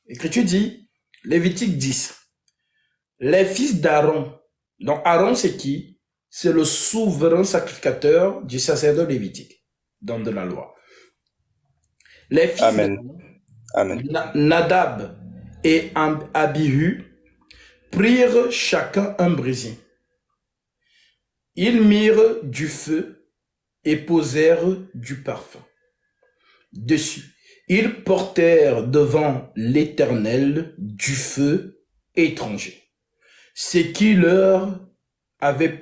L'Écriture dit, Lévitique 10, les fils d'Aaron. Donc Aaron, c'est qui? C'est le souverain sacrificateur du sacerdoce lévitique, dans de la loi. Les fils Amen. d'Aaron, Amen. Nadab et Abihu, prirent chacun un brésil. Ils mirent du feu et posèrent du parfum dessus. Ils portèrent devant l'Éternel du feu étranger, ce qui leur avait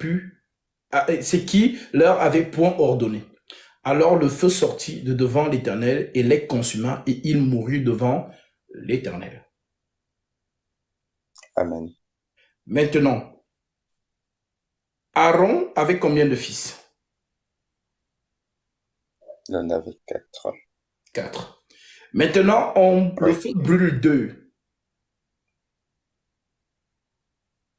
ce qui leur avait point ordonné. Alors le feu sortit de devant l'Éternel et les consuma, et ils moururent devant l'Éternel. Amen. Maintenant, Aaron avait combien de fils? Il en avait 4. Quatre. Maintenant, le Oui. feu brûle deux.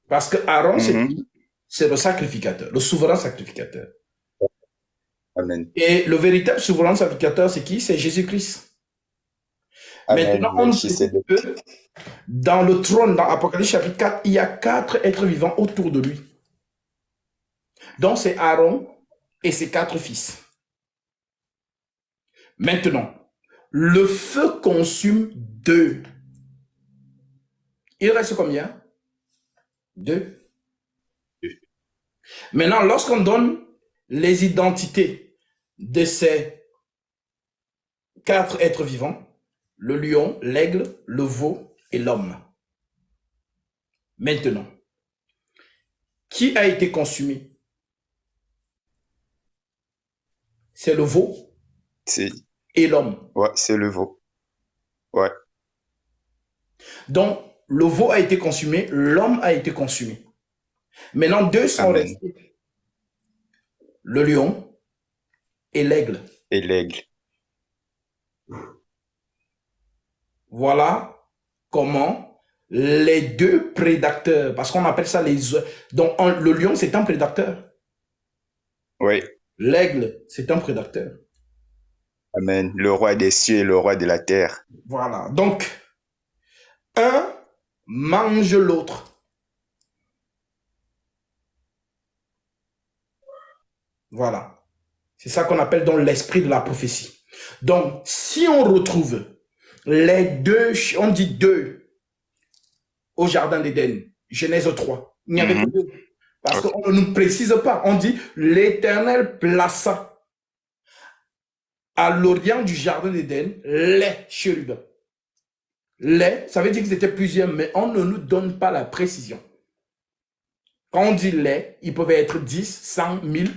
Parce que Aaron, c'est Mhm. qui? C'est le sacrificateur, le souverain sacrificateur. Amen. Et le véritable souverain sacrificateur, c'est qui? C'est Jésus-Christ. Maintenant, Amen. on nous précise Melchisedec. que dans le trône, dans Apocalypse chapitre 4, il y a quatre êtres vivants autour de lui. Donc, c'est Aaron et ses quatre fils. Maintenant, le feu consume deux. Il reste combien? Deux. Maintenant, lorsqu'on donne les identités de ces quatre êtres vivants, le lion, l'aigle, le veau et l'homme. Maintenant, qui a été consumé? C'est le veau C'est et l'homme. ouais, c'est le veau. Ouais. Donc, le veau a été consumé, l'homme a été consumé. Maintenant, deux sont Amen. restés, le lion et l'aigle. Et l'aigle. Voilà comment les deux prédateurs, parce qu'on appelle ça les... Donc, le lion, c'est un prédateur. Oui. L'aigle, c'est un prédateur. Amen. Le roi des cieux et le roi de la terre. Voilà. Donc, un mange l'autre. Voilà. C'est ça qu'on appelle donc l'esprit de la prophétie. Donc, si on retrouve les deux, on dit deux au jardin d'Éden, Genèse 3, il n'y avait que Mhm. deux. Parce Ok. qu'on ne nous précise pas. On dit l'Éternel plaça à l'orient du jardin d'Éden les chérubins. Les, ça veut dire que c'était plusieurs, mais on ne nous donne pas la précision. Quand on dit les, ils peuvent être 10, 100, 1000,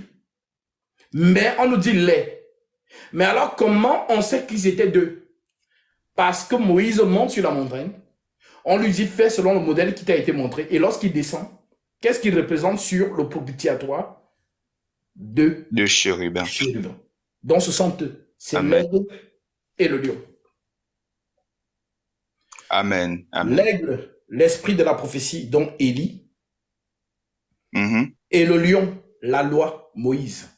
mais on nous dit les. Mais alors, comment on sait qu'ils étaient deux? Parce que Moïse monte sur la montagne, on lui dit fais selon le modèle qui t'a été montré, et lorsqu'il descend, qu'est-ce qu'il représente sur le propitiatoire? Deux De chérubins. chérubins. Donc ce sont eux. C'est Amen. l'aigle et le lion. Amen. Amen. L'aigle, l'esprit de la prophétie, donc Élie, Mhm. et le lion, la loi, Moïse.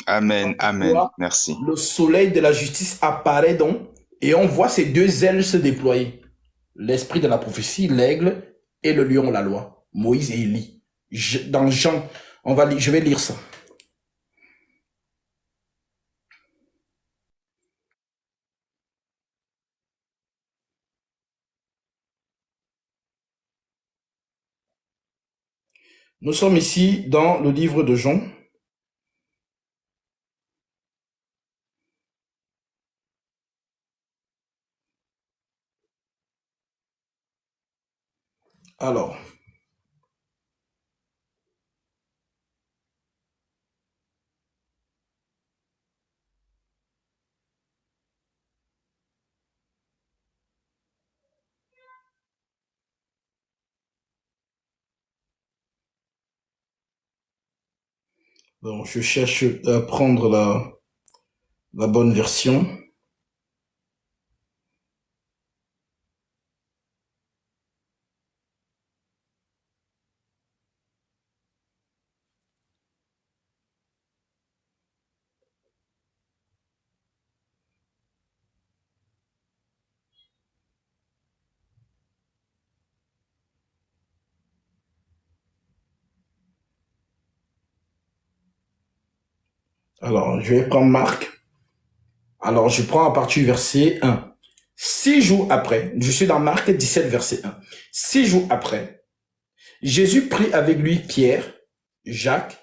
Amen. Amen. Loi, Merci. le soleil de la justice apparaît donc, et on voit ces deux ailes se déployer. L'esprit de la prophétie, l'aigle, et le lion, la loi, Moïse et Élie. Dans Jean, je vais lire ça. Nous sommes ici dans le livre de Jean. Alors, donc je cherche à prendre la bonne version. Alors, je vais prendre Marc. Alors, je prends à partir du verset 1. 6 jours après, je suis dans Marc 17, verset 1. 6 jours après, Jésus prit avec lui Pierre, Jacques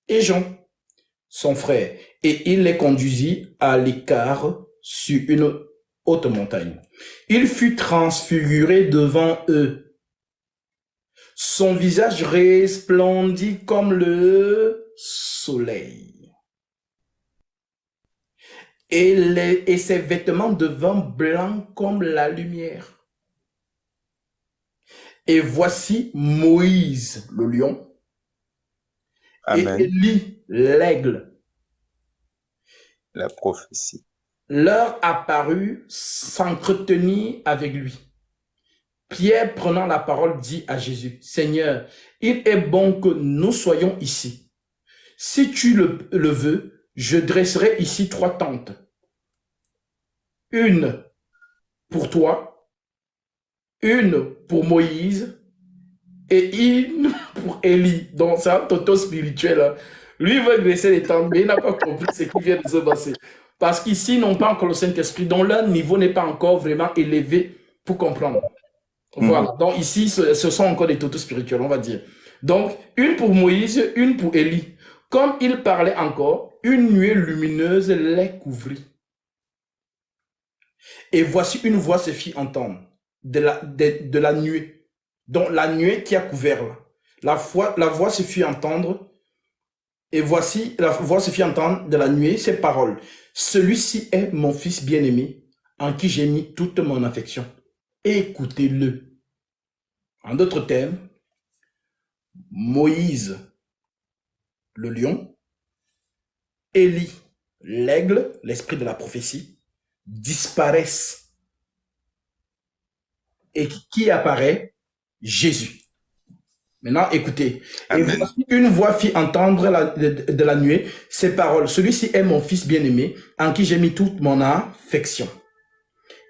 et Jean, son frère, et il les conduisit à l'écart sur une haute montagne. Il fut transfiguré devant eux. Son visage resplendit comme le soleil. Et ses vêtements devinrent blancs comme la lumière. Et voici Moïse, le lion, et Amen. Élie, l'aigle, La prophétie. leur apparut s'entretenir avec lui. Pierre, prenant la parole, dit à Jésus, Seigneur, il est bon que nous soyons ici. Si tu le veux, je dresserai ici 3 tentes. Une pour toi, une pour Moïse et une pour Élie. Donc c'est un toto spirituel. Hein. Lui il veut dresser les tentes, mais il n'a pas compris ce qui vient de se passer. Parce qu'ici, ils n'ont pas encore le Saint-Esprit, dont leur niveau n'est pas encore vraiment élevé pour comprendre. Voilà. Donc ici, ce sont encore des totos spirituels, on va dire. Donc, une pour Moïse, une pour Élie. Comme il parlait encore, une nuée lumineuse les couvrit. Et voici une voix se fit entendre de la nuée. Donc la nuée qui a couvert là. La voix se fit entendre. Et voici, la voix se fit entendre de la nuée ces paroles. Celui-ci est mon fils bien-aimé, en qui j'ai mis toute mon affection. Écoutez-le. En d'autres termes, Moïse, le lion, Élie, l'aigle, l'esprit de la prophétie, disparaissent. Et qui apparaît? Jésus. Maintenant, écoutez. Amen. Et voici une voix fit entendre de la nuée ces paroles. Celui-ci est mon fils bien-aimé, en qui j'ai mis toute mon affection.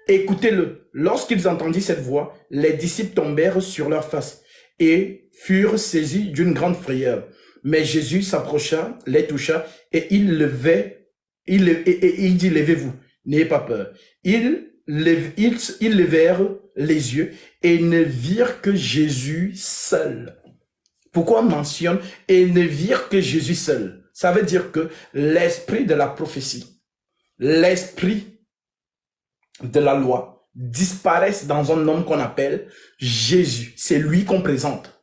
Écoutez-le. Lorsqu'ils entendirent cette voix, les disciples tombèrent sur leur face et furent saisis d'une grande frayeur. Mais Jésus s'approcha, les toucha, et il dit, levez-vous, n'ayez pas peur. Ils levèrent les yeux et ne virent que Jésus seul. Pourquoi on mentionne et ne virent que Jésus seul? Ça veut dire que l'esprit de la prophétie, l'esprit de la loi disparaissent dans un homme qu'on appelle Jésus. C'est lui qu'on présente.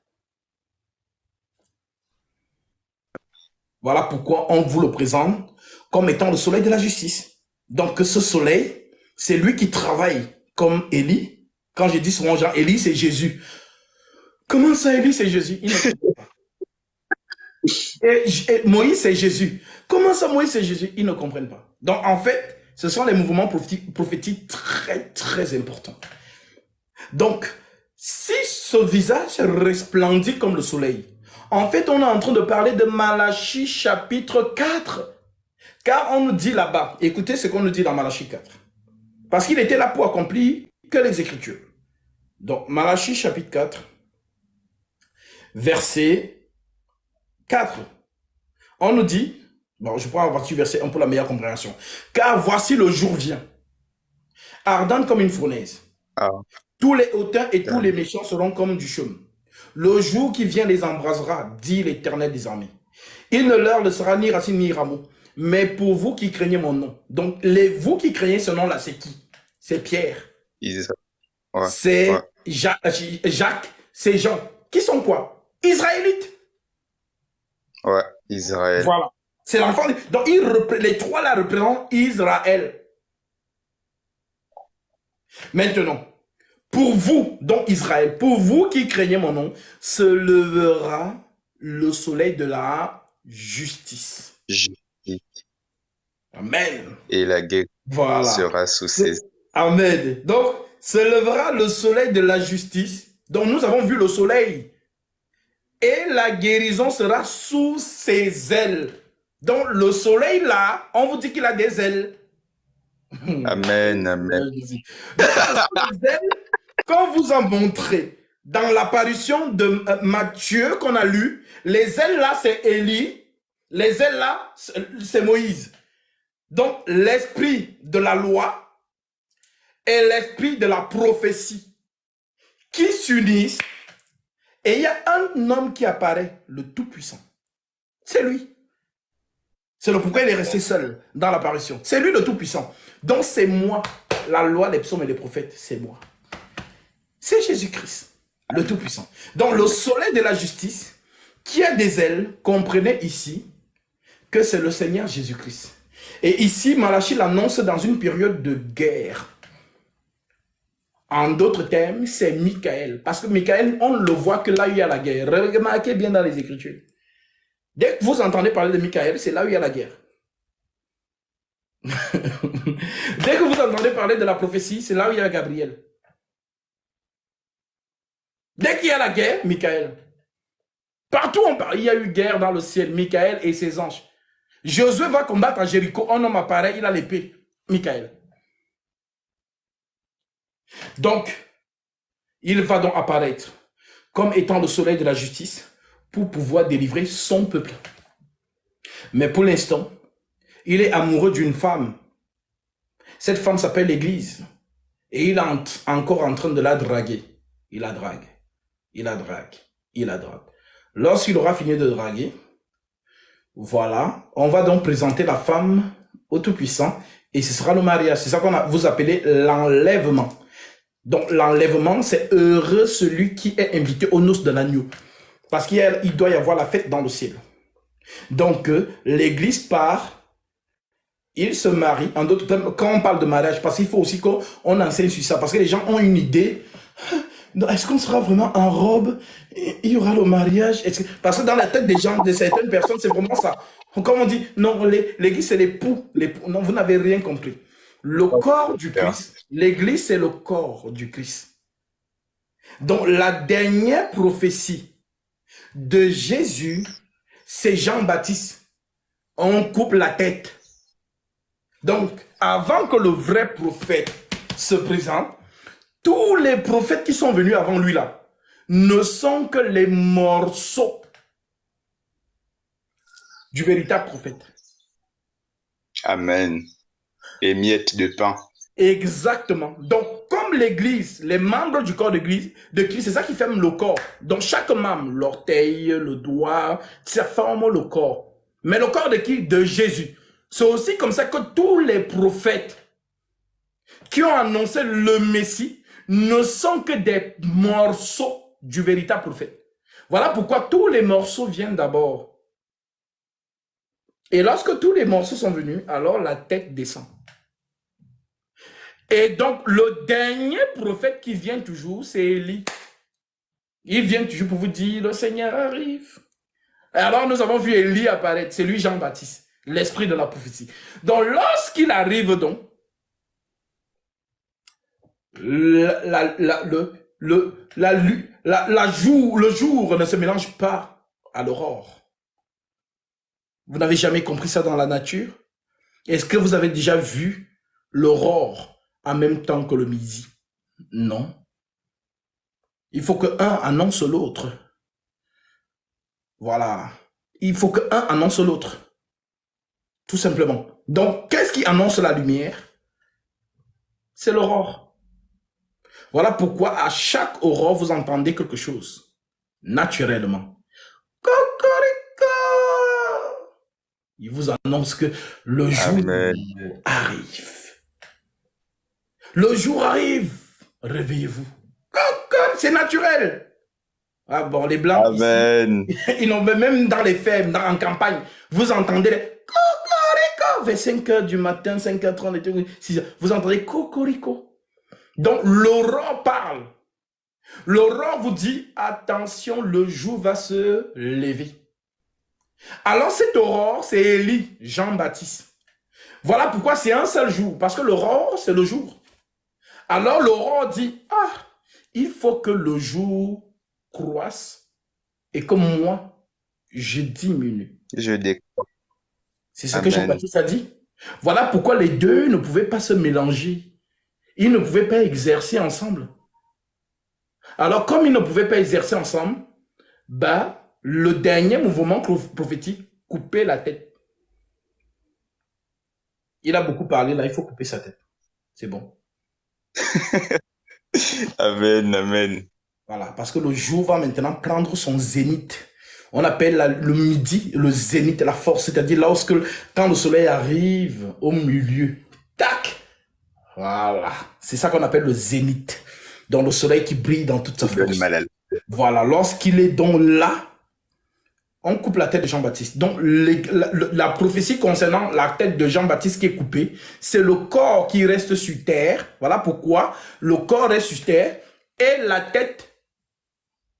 Voilà pourquoi on vous le présente comme étant le soleil de la justice. Donc ce soleil, c'est lui qui travaille comme Élie. Quand je dis souvent Jean, Élie, c'est Jésus. Comment ça, Élie, c'est Jésus? Il ne comprend pas. Et Moïse, c'est Jésus. Comment ça, Moïse, c'est Jésus? Ils ne comprennent pas. Donc, en fait, ce sont les mouvements prophétiques très, très importants. Donc, si ce visage resplendit comme le soleil, en fait, on est en train de parler de Malachie chapitre 4. Car on nous dit là-bas, écoutez ce qu'on nous dit dans Malachie 4. Parce qu'il était là pour accomplir que les Écritures. Donc, Malachie chapitre 4, verset 4. On nous dit, bon, je prends à partir du verset 1 pour la meilleure compréhension. Car voici le jour vient, ardente comme une fournaise. Ah, Tous les hautains et tous les méchants seront comme du chaume. Le jour qui vient les embrasera, dit l'Éternel des armées. Il ne leur laissera ni racine ni rameau. Mais pour vous qui craignez mon nom. Donc, vous qui craignez ce nom-là, c'est qui? C'est Pierre. ouais, C'est ouais. Jacques. C'est Jean. Qui sont quoi? Israélites. Ouais, Israël. Voilà. C'est l'enfant. Donc, les trois là représentent Israël. Maintenant, pour vous, donc Israël, pour vous qui craignez mon nom, se levera le soleil de la justice. Amen. Et la guerre Voilà. sera sous ses... Amen. Donc, se levera le soleil de la justice. Donc, nous avons vu le soleil. Et la guérison sera sous ses ailes. Donc, le soleil là, on vous dit qu'il a des ailes. Amen, amen. Quand vous en montrez dans l'apparition de Matthieu qu'on a lu, les ailes là, c'est Élie, Les ailes là, c'est Moïse. Donc, l'esprit de la loi et l'esprit de la prophétie qui s'unissent. Et il y a un homme qui apparaît, le Tout-Puissant. C'est lui. C'est le pourquoi il est resté seul dans l'apparition. C'est lui le Tout-Puissant. Donc, c'est moi. La loi, les psaumes et les prophètes, c'est moi. C'est Jésus-Christ, le Tout-Puissant. Donc, le soleil de la justice, qui a des ailes, comprenez ici que c'est le Seigneur Jésus-Christ. Et ici, Malachie l'annonce dans une période de guerre. En d'autres termes, c'est Michael. Parce que Michael, on ne le voit que là où il y a la guerre. Remarquez bien dans les Écritures. Dès que vous entendez parler de Michael, c'est là où il y a la guerre. Dès que vous entendez parler de la prophétie, c'est là où il y a Gabriel. Dès qu'il y a la guerre, Michael. Partout on parle, il y a eu guerre dans le ciel, Michael et ses anges. Josué va combattre à Jéricho, un homme apparaît, il a l'épée, Michael. Donc, il va donc apparaître comme étant le soleil de la justice pour pouvoir délivrer son peuple. Mais pour l'instant, il est amoureux d'une femme. Cette femme s'appelle l'Église. Et il est encore en train de la draguer. Il la drague. Il la drague. Il la drague. Lorsqu'il aura fini de draguer, voilà, on va donc présenter la femme au Tout-Puissant et ce sera le mariage. C'est ça qu'on vous appelez l'enlèvement. Donc l'enlèvement, c'est heureux celui qui est invité aux noces de l'agneau. Parce qu'il doit y avoir la fête dans le ciel. Donc l'Église part, il se marie. En d'autres termes, quand on parle de mariage, parce qu'il faut aussi qu'on enseigne sur ça. Parce que les gens ont une idée. Est-ce qu'on sera vraiment en robe? Il y aura le mariage? Parce que dans la tête des gens, de certaines personnes, c'est vraiment ça. Comme on dit, non, l'église, c'est l'époux. Non, vous n'avez rien compris. Le corps du Christ, l'église, c'est le corps du Christ. Donc, la dernière prophétie de Jésus, c'est Jean-Baptiste. On coupe la tête. Donc, avant que le vrai prophète se présente, tous les prophètes qui sont venus avant lui là ne sont que les morceaux du véritable prophète. Amen. Et miettes de pain. Exactement. Donc, comme l'église, les membres du corps de Christ, c'est ça qui forme le corps. Donc, chaque membre, l'orteil, le doigt, ça forme le corps. Mais le corps de qui? De Jésus. C'est aussi comme ça que tous les prophètes qui ont annoncé le Messie ne sont que des morceaux du véritable prophète. Voilà pourquoi tous les morceaux viennent d'abord. Et lorsque tous les morceaux sont venus, alors la tête descend. Et donc, le dernier prophète qui vient toujours, c'est Élie. Il vient toujours pour vous dire, le Seigneur arrive. Et alors, nous avons vu Élie apparaître. C'est lui, Jean-Baptiste, l'esprit de la prophétie. Donc, lorsqu'il arrive donc, le jour ne se mélange pas à l'aurore. Vous n'avez jamais compris ça dans la nature? Est-ce que vous avez déjà vu l'aurore en même temps que le midi? Non. Il faut que un annonce l'autre. Voilà. Il faut que un annonce l'autre. Tout simplement. Donc, qu'est-ce qui annonce la lumière? C'est l'aurore. Voilà pourquoi à chaque aurore, vous entendez quelque chose. Naturellement. Cocorico! Il vous annonce que le jour arrive. Le jour arrive. Réveillez-vous. C'est naturel. Ah bon, les Blancs, Amen. Ici, ils n'ont même dans les fermes, en campagne, vous entendez les cocorico vers 5 h du matin, 5h30, 6 h, vous entendez cocorico. Donc, l'aurore parle. L'aurore vous dit, attention, le jour va se lever. Alors, cette aurore, c'est Élie, Jean-Baptiste. Voilà pourquoi c'est un seul jour, parce que l'aurore, c'est le jour. Alors, l'aurore dit, ah, il faut que le jour croisse et que moi, je diminue. Je déclare. C'est ce que Jean-Baptiste a dit. Voilà pourquoi les deux ne pouvaient pas se mélanger. Ils ne pouvaient pas exercer ensemble. Alors, comme ils ne pouvaient pas exercer ensemble, bah, le dernier mouvement prophétique couper la tête. Il a beaucoup parlé, là, il faut couper sa tête. C'est bon. Amen, amen. Voilà, parce que le jour va maintenant prendre son zénith. On appelle le midi le zénith, la force, c'est-à-dire quand le soleil arrive au milieu, tac, voilà, c'est ça qu'on appelle le zénith. Donc le soleil qui brille dans toute sa Il donne force. mal à la- Voilà, lorsqu'il est donc là, on coupe la tête de Jean-Baptiste. Donc la prophétie concernant la tête de Jean-Baptiste qui est coupée, c'est le corps qui reste sur terre. Voilà pourquoi le corps reste sur terre et la tête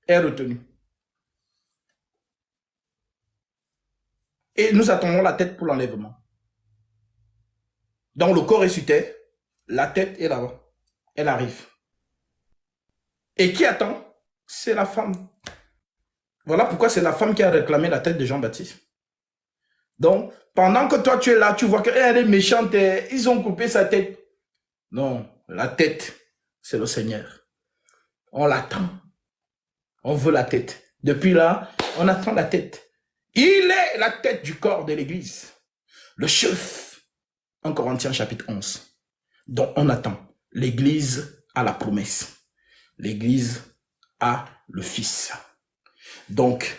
est retenue. Et nous attendons la tête pour l'enlèvement. Donc le corps est sur terre, la tête est là-bas. Elle arrive. Et qui attend? C'est la femme. Voilà pourquoi c'est la femme qui a réclamé la tête de Jean-Baptiste. Donc, pendant que toi tu es là, tu vois qu'elle est méchante, ils ont coupé sa tête. Non, la tête, c'est le Seigneur. On l'attend. On veut la tête. Depuis là, on attend la tête. Il est la tête du corps de l'Église. Le chef. En Corinthiens chapitre 11. Donc on attend. L'Église a la promesse. L'Église a le Fils. Donc,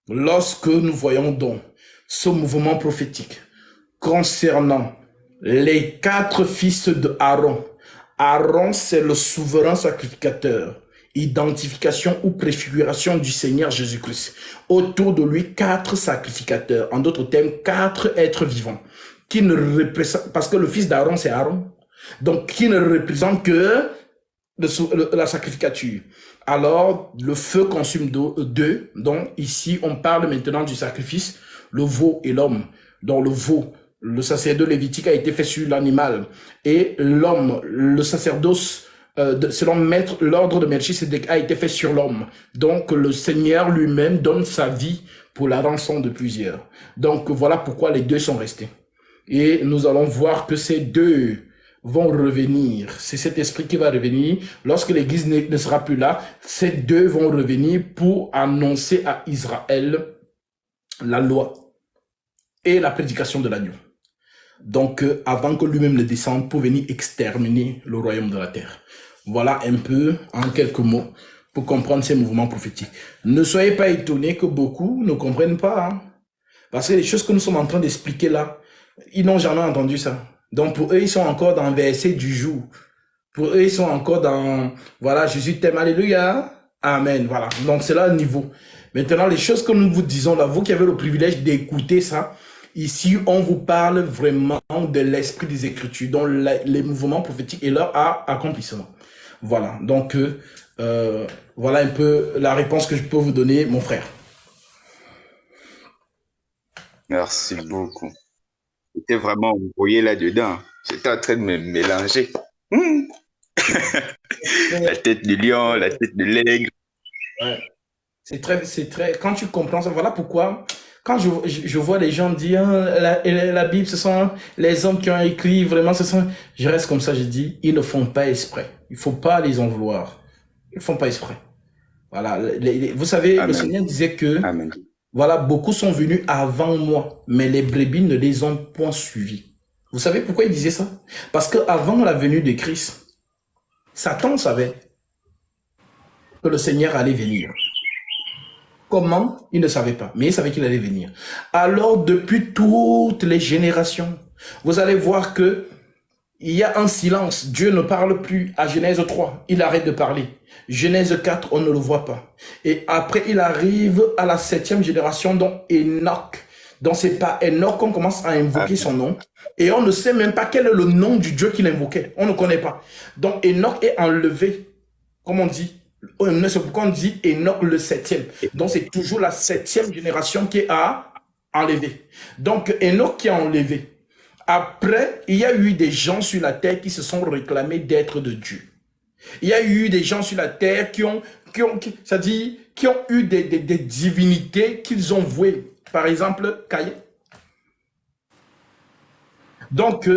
lorsque nous voyons donc ce mouvement prophétique concernant les 4 fils de Aaron, Aaron c'est le souverain sacrificateur, identification ou préfiguration du Seigneur Jésus-Christ. Autour de lui, 4 sacrificateurs, en d'autres termes, 4 êtres vivants, qui ne représentent, parce que le fils d'Aaron c'est Aaron, donc qui ne représente que la sacrificature. Alors, le feu consume deux. Donc, ici, on parle maintenant du sacrifice, le veau et l'homme. Donc, le veau, le sacerdoce lévitique a été fait sur l'animal. Et l'homme, le sacerdoce, selon maître, l'ordre de Melchisédek a été fait sur l'homme. Donc, le Seigneur lui-même donne sa vie pour la rançon de plusieurs. Donc, voilà pourquoi les deux sont restés. Et nous allons voir que ces deux vont revenir. C'est cet esprit qui va revenir. Lorsque l'Église ne sera plus là, ces deux vont revenir pour annoncer à Israël la loi et la prédication de l'agneau. Donc, avant que lui-même ne descende pour venir exterminer le royaume de la terre. Voilà un peu, en quelques mots, pour comprendre ces mouvements prophétiques. Ne soyez pas étonnés que beaucoup ne comprennent pas. Hein, parce que les choses que nous sommes en train d'expliquer là, ils n'ont jamais entendu ça. Donc pour eux, ils sont encore dans le verset du jour. Pour eux, ils sont encore dans, voilà, Jésus t'aime, alléluia, amen, voilà. Donc c'est là le niveau. Maintenant, les choses que nous vous disons là, vous qui avez le privilège d'écouter ça, ici, on vous parle vraiment de l'esprit des Écritures, donc les mouvements prophétiques et leur accomplissement. Voilà, donc voilà un peu la réponse que je peux vous donner, mon frère. Merci beaucoup. J'étais vraiment embrouillé là-dedans. J'étais en train de me mélanger. La tête du lion, la tête de l'aigle. Ouais. C'est très, quand tu comprends ça, voilà pourquoi, quand je vois les gens dire, hein, la Bible, ce sont les hommes qui ont écrit, vraiment, je reste comme ça, je dis, ils ne font pas exprès. Il faut pas les en vouloir. Ils ne font pas exprès. Voilà. Vous savez, Amen. le Seigneur disait que, Amen. voilà, beaucoup sont venus avant moi, mais les brebis ne les ont point suivis. Vous savez pourquoi il disait ça? Parce que avant la venue de Christ, Satan savait que le Seigneur allait venir. Comment? Il ne savait pas, mais il savait qu'il allait venir. Alors, depuis toutes les générations, vous allez voir que il y a un silence. Dieu ne parle plus. À Genèse 3, il arrête de parler. Genèse 4, on ne le voit pas. Et après, il arrive à la 7e génération, dont Enoch. Donc, c'est pas Enoch qu'on commence à invoquer son nom. Et on ne sait même pas quel est le nom du Dieu qu'il invoquait. On ne connaît pas. Donc, Enoch est enlevé, comme on dit. C'est pourquoi on dit Enoch le 7e. Donc, c'est toujours la 7e génération qui est enlevée. Donc, Enoch qui est enlevé. Après, il y a eu des gens sur la terre qui se sont réclamés d'être de Dieu. Il y a eu des gens sur la terre qui ont eu des divinités qu'ils ont vouées. Par exemple, Caïn. Donc,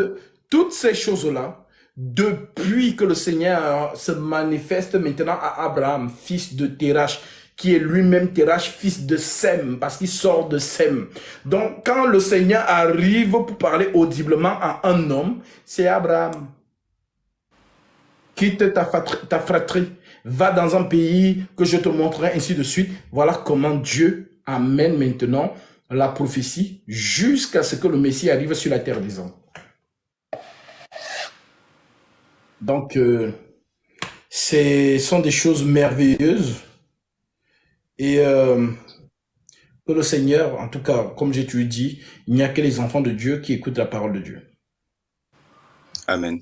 toutes ces choses-là, depuis que le Seigneur se manifeste maintenant à Abraham, fils de Terach, qui est lui-même Terach, fils de Sem, parce qu'il sort de Sem. Donc, quand le Seigneur arrive pour parler audiblement à un homme, c'est Abraham. Quitte ta fratrie, va dans un pays que je te montrerai, ainsi de suite. Voilà comment Dieu amène maintenant la prophétie jusqu'à ce que le Messie arrive sur la terre des hommes. Donc, ce sont des choses merveilleuses et que le Seigneur, en tout cas, comme j'ai toujours dit, il n'y a que les enfants de Dieu qui écoutent la parole de Dieu. Amen.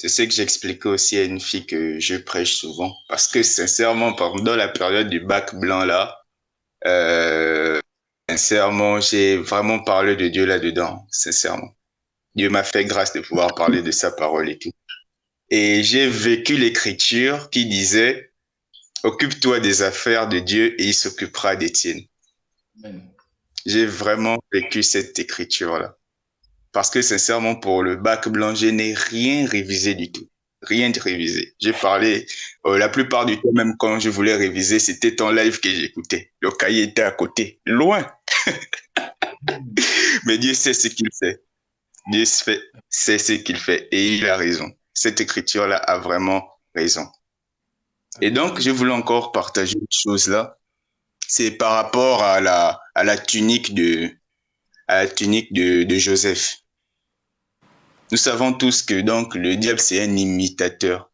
C'est ce que j'expliquais aussi à une fille que je prêche souvent. Parce que sincèrement, pendant la période du bac blanc là, sincèrement, j'ai vraiment parlé de Dieu là-dedans. Sincèrement. Dieu m'a fait grâce de pouvoir parler de sa parole et tout. Et j'ai vécu l'écriture qui disait, occupe-toi des affaires de Dieu et il s'occupera des tiennes. J'ai vraiment vécu cette écriture-là. Parce que sincèrement, pour le bac blanc, je n'ai rien révisé du tout. Rien de révisé. J'ai parlé, la plupart du temps, même quand je voulais réviser, c'était ton live que j'écoutais. Le cahier était à côté, loin. Mais Dieu sait ce qu'il fait. Dieu sait ce qu'il fait et il a raison. Cette écriture-là a vraiment raison. Et donc, je voulais encore partager une chose là. C'est par rapport à la tunique de Joseph. Nous savons tous que donc le diable c'est un imitateur.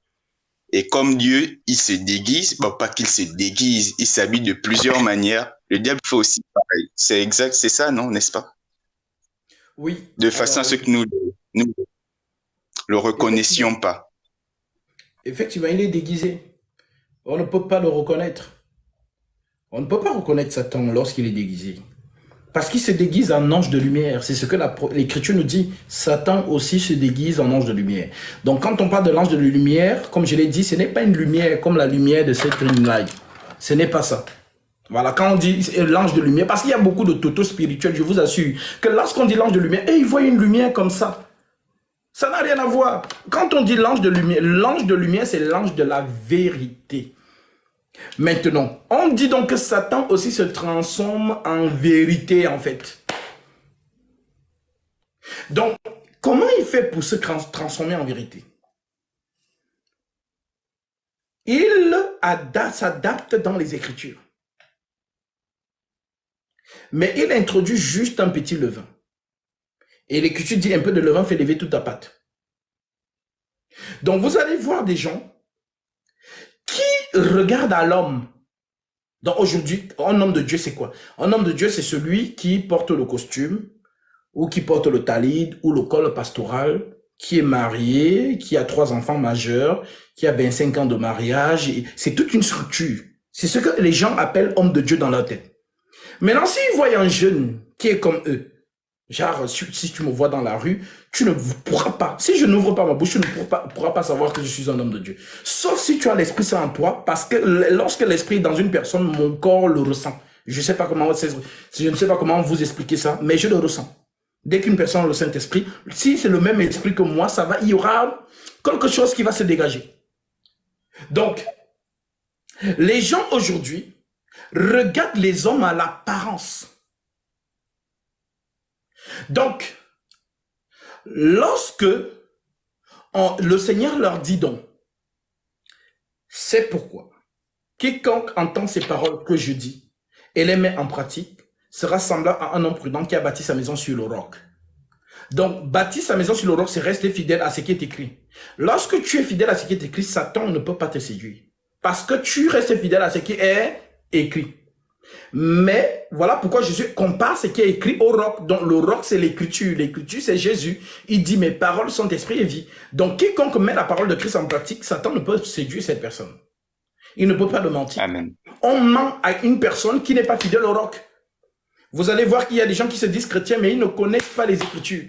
Et comme Dieu, il se déguise, bon, pas qu'il se déguise, il s'habille de plusieurs manières. Le diable fait aussi pareil. C'est exact, c'est ça, non, n'est-ce pas? Oui. De façon à ce que nous le reconnaissions pas. Effectivement, il est déguisé. On ne peut pas le reconnaître. On ne peut pas reconnaître Satan lorsqu'il est déguisé. Parce qu'il se déguise en ange de lumière. C'est ce que l'Écriture nous dit. Satan aussi se déguise en ange de lumière. Donc quand on parle de l'ange de lumière, comme je l'ai dit, ce n'est pas une lumière comme la lumière de cette ring light. Ce n'est pas ça. Voilà, quand on dit l'ange de lumière, parce qu'il y a beaucoup de totos spirituels, je vous assure, que lorsqu'on dit l'ange de lumière, ils voient une lumière comme ça. Ça n'a rien à voir. Quand on dit l'ange de lumière, c'est l'ange de la vérité. Maintenant, on dit donc que Satan aussi se transforme en vérité, en fait. Donc, comment il fait pour se transformer en vérité? Il s'adapte dans les Écritures. Mais il introduit juste un petit levain. Et l'Écriture dit un peu de levain fait lever toute ta pâte. Donc, vous allez voir des gens qui regardent à l'homme. Donc, aujourd'hui, un homme de Dieu, c'est quoi? Un homme de Dieu, c'est celui qui porte le costume, ou qui porte le talid, ou le col pastoral, qui est marié, qui a 3 enfants majeurs, qui a 25 ans de mariage. C'est toute une structure. C'est ce que les gens appellent homme de Dieu dans leur tête. Maintenant, s'ils voient un jeune qui est comme eux, genre, si tu me vois dans la rue, tu ne pourras pas, si je n'ouvre pas ma bouche, tu ne pourras pas savoir que je suis un homme de Dieu. Sauf si tu as l'Esprit Saint en toi, parce que lorsque l'Esprit est dans une personne, mon corps le ressent. Je ne sais pas comment vous expliquer ça, mais je le ressens. Dès qu'une personne a le Saint-Esprit, si c'est le même esprit que moi, il y aura quelque chose qui va se dégager. Donc, les gens aujourd'hui regardent les hommes à l'apparence. Donc, lorsque le Seigneur leur dit donc, c'est pourquoi quiconque entend ces paroles que je dis et les met en pratique sera semblable à un homme prudent qui a bâti sa maison sur le roc. Donc, bâtir sa maison sur le roc, c'est rester fidèle à ce qui est écrit. Lorsque tu es fidèle à ce qui est écrit, Satan ne peut pas te séduire. Parce que tu restes fidèle à ce qui est écrit. Mais voilà pourquoi Jésus compare ce qui est écrit au roc. Donc le roc, c'est l'écriture. L'écriture, c'est Jésus. Il dit, mes paroles sont esprit et vie. Donc quiconque met la parole de Christ en pratique, Satan ne peut séduire cette personne. Il ne peut pas le mentir. Amen. On ment à une personne qui n'est pas fidèle au roc. Vous allez voir qu'il y a des gens qui se disent chrétiens, mais ils ne connaissent pas les Écritures.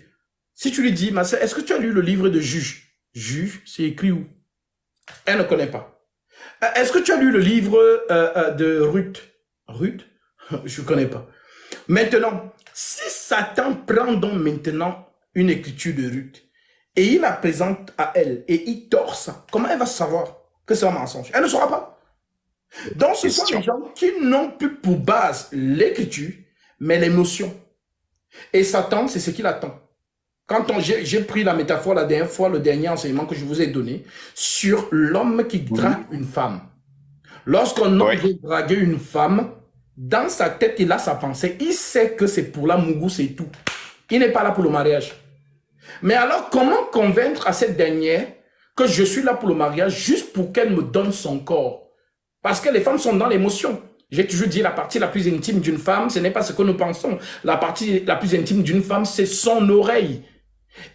Si tu lui dis, ma sœur, est-ce que tu as lu le livre de Juge? Juge, c'est écrit où? Elle ne connaît pas. Est-ce que tu as lu le livre de Ruth? Ruth? Je ne connais pas. Maintenant, si Satan prend donc maintenant une écriture de Ruth et il la présente à elle et il tord ça, comment elle va savoir que c'est un mensonge? Elle ne saura pas. Donc, ce sont Question. des gens qui n'ont plus pour base l'écriture, mais l'émotion. Et Satan, c'est ce qu'il attend. J'ai pris la métaphore la dernière fois, le dernier enseignement que je vous ai donné, sur l'homme qui Mhm. drague une femme. Lorsqu'un homme Ouais. veut draguer une femme, dans sa tête, il a sa pensée. Il sait que c'est pour la mougou, c'est tout. Il n'est pas là pour le mariage. Mais alors, comment convaincre à cette dernière que je suis là pour le mariage juste pour qu'elle me donne son corps? Parce que les femmes sont dans l'émotion. J'ai toujours dit la partie la plus intime d'une femme, ce n'est pas ce que nous pensons. La partie la plus intime d'une femme, c'est son oreille.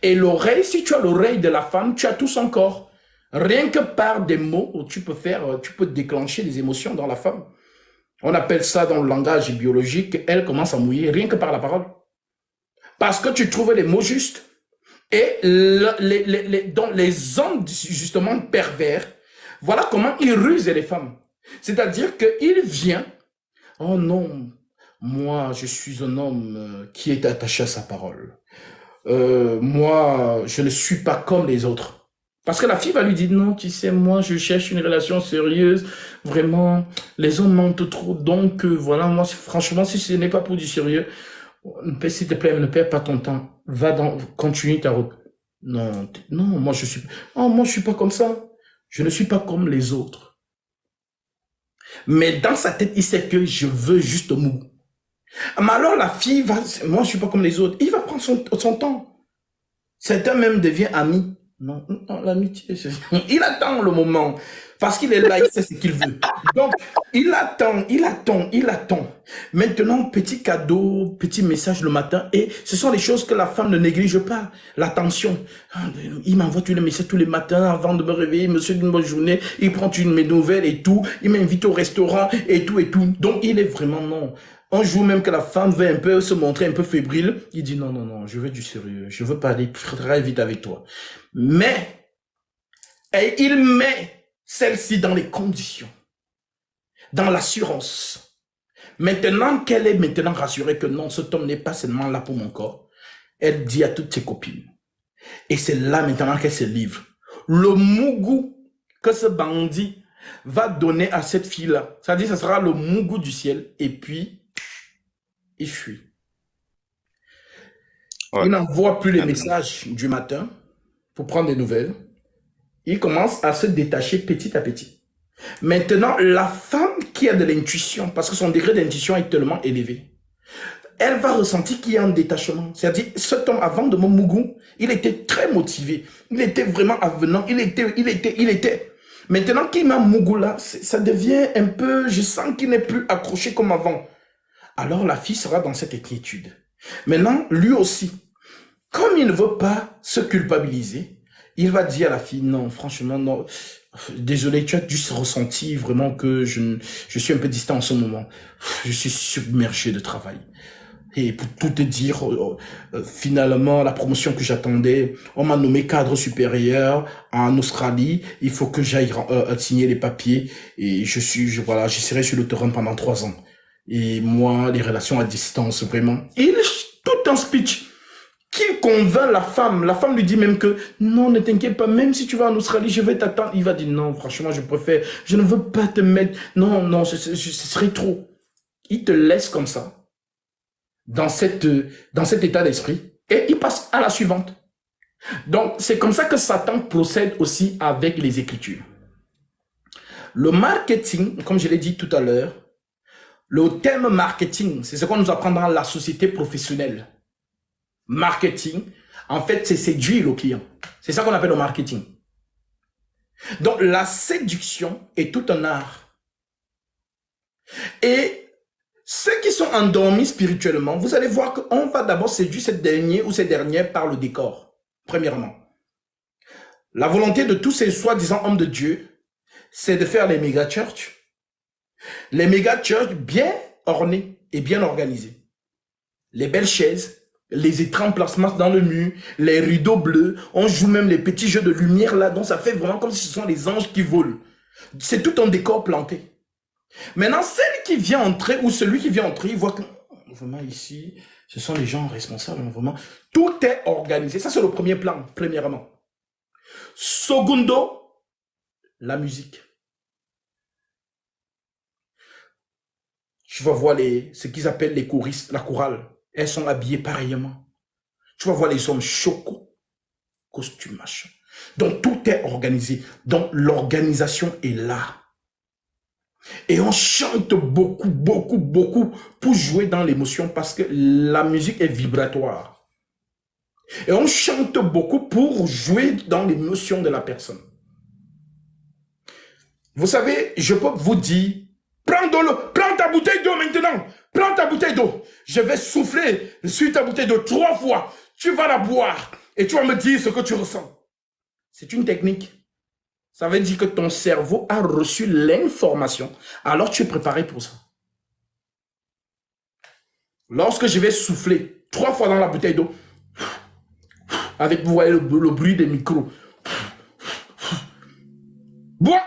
Et l'oreille, si tu as l'oreille de la femme, tu as tout son corps. Rien que par des mots, tu peux déclencher des émotions dans la femme. On appelle ça dans le langage biologique, elle commence à mouiller rien que par la parole. Parce que tu trouves les mots justes. Et dans les hommes, justement, pervers, voilà comment ils rusent les femmes. C'est-à-dire qu'il vient, oh non, moi, je suis un homme qui est attaché à sa parole. Moi, je ne suis pas comme les autres. Parce que la fille va lui dire, non, tu sais, moi, je cherche une relation sérieuse. Vraiment, les hommes mentent trop. Donc, voilà, moi, franchement, si ce n'est pas pour du sérieux, s'il te plaît, ne perds pas ton temps. Continue ta route. Non, non, moi, je suis pas comme ça. Je ne suis pas comme les autres. Mais dans sa tête, il sait que je veux juste mou. Mais alors, la fille va, moi, je suis pas comme les autres. Il va prendre son temps. Certains même deviennent amis. Non, non, l'amitié, il attend le moment. Parce qu'il est là, il sait ce qu'il veut. Donc, il attend. Maintenant, petit cadeau, petit message le matin. Et ce sont les choses que la femme ne néglige pas. L'attention. Il m'envoie tous les messages tous les matins avant de me réveiller. Monsieur, une bonne journée. Il prend mes nouvelles et tout. Il m'invite au restaurant et tout et tout. Donc, il est vraiment non. Un jour même que la femme veut un peu se montrer un peu fébrile, il dit non, non, non, je veux du sérieux. Je veux pas aller très vite avec toi. Mais, et il met celle-ci dans les conditions, dans l'assurance. Maintenant qu'elle est maintenant rassurée que non, cet homme n'est pas seulement là pour mon corps, elle dit à toutes ses copines. Et c'est là maintenant qu'elle se livre. Le mougou que ce bandit va donner à cette fille-là, c'est-à-dire que ce sera le mougou du ciel, et puis il fuit. Ouais. Il n'envoie plus les Maintenant. messages du matin pour prendre des nouvelles. Il commence à se détacher petit à petit. Maintenant, la femme qui a de l'intuition, parce que son degré d'intuition est tellement élevé, elle va ressentir qu'il y a un détachement. C'est-à-dire, cet homme, avant de mon mougou, il était très motivé. Il était vraiment avenant. Il était. Maintenant qu'il m'a mougou là, ça devient un peu, je sens qu'il n'est plus accroché comme avant. Alors la fille sera dans cette inquiétude. Maintenant, lui aussi, comme il ne veut pas se culpabiliser, il va dire à la fille, non, franchement, non, désolé, tu as dû ressentir vraiment que je suis un peu distant en ce moment. Je suis submergé de travail. Et pour tout te dire, finalement, la promotion que j'attendais, on m'a nommé cadre supérieur en Australie. Il faut que j'aille signer les papiers. Et voilà, je serai sur le terrain pendant 3 ans. Et moi, les relations à distance, vraiment. Tout un speech qui convainc la femme. La femme lui dit même que non, ne t'inquiète pas, même si tu vas en Australie, je vais t'attendre. Il va dire non, franchement, je ne veux pas te mettre. Non, non, ce serait trop. Il te laisse comme ça, dans cet état d'esprit, et il passe à la suivante. Donc, c'est comme ça que Satan procède aussi avec les Écritures. Le marketing, comme je l'ai dit tout à l'heure, le terme marketing, c'est ce qu'on nous apprend dans la société professionnelle. Marketing, en fait, c'est séduire le client. C'est ça qu'on appelle le marketing. Donc, la séduction est tout un art. Et ceux qui sont endormis spirituellement, vous allez voir qu'on va d'abord séduire cette dernière ou ces dernières par le décor, premièrement. La volonté de tous ces soi-disant hommes de Dieu, c'est de faire les méga-churches. Les méga-churches bien ornées et bien organisées. Les belles chaises, les étranges placements dans le mur, les rideaux bleus, on joue même les petits jeux de lumière là, donc ça fait vraiment comme si ce sont les anges qui volent. C'est tout un décor planté. Maintenant, celle qui vient entrer ou celui qui vient entrer, il voit que vraiment ici, ce sont les gens responsables, vraiment. Tout est organisé. Ça, c'est le premier plan, premièrement. Secondo, la musique. Tu vas voir ce qu'ils appellent les choristes, la chorale. Elles sont habillées pareillement. Tu vas voir les hommes chocos, costumes, machin. Donc, tout est organisé. Donc, l'organisation est là. Et on chante beaucoup, beaucoup, beaucoup pour jouer dans l'émotion parce que la musique est vibratoire. Et on chante beaucoup pour jouer dans l'émotion de la personne. Vous savez, je peux vous dire, prends ta bouteille d'eau maintenant. Prends ta bouteille d'eau. Je vais souffler sur ta bouteille d'eau 3 fois. Tu vas la boire et tu vas me dire ce que tu ressens. C'est une technique. Ça veut dire que ton cerveau a reçu l'information. Alors tu es préparé pour ça. Lorsque je vais souffler 3 fois dans la bouteille d'eau, avec, vous voyez, le bruit des micros. Bois!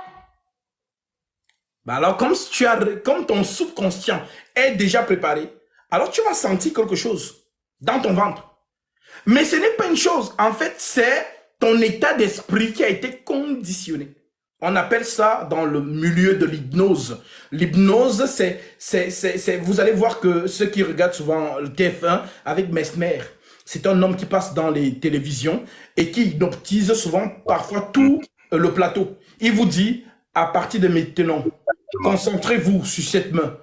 Bah alors, comme ton subconscient est déjà préparé, alors tu vas sentir quelque chose dans ton ventre. Mais ce n'est pas une chose. En fait, c'est ton état d'esprit qui a été conditionné. On appelle ça dans le milieu de l'hypnose. L'hypnose, vous allez voir que ceux qui regardent souvent le TF1 avec Mesmer, c'est un homme qui passe dans les télévisions et qui hypnotise souvent parfois tout le plateau. Il vous dit, à partir de maintenant, concentrez-vous sur cette main.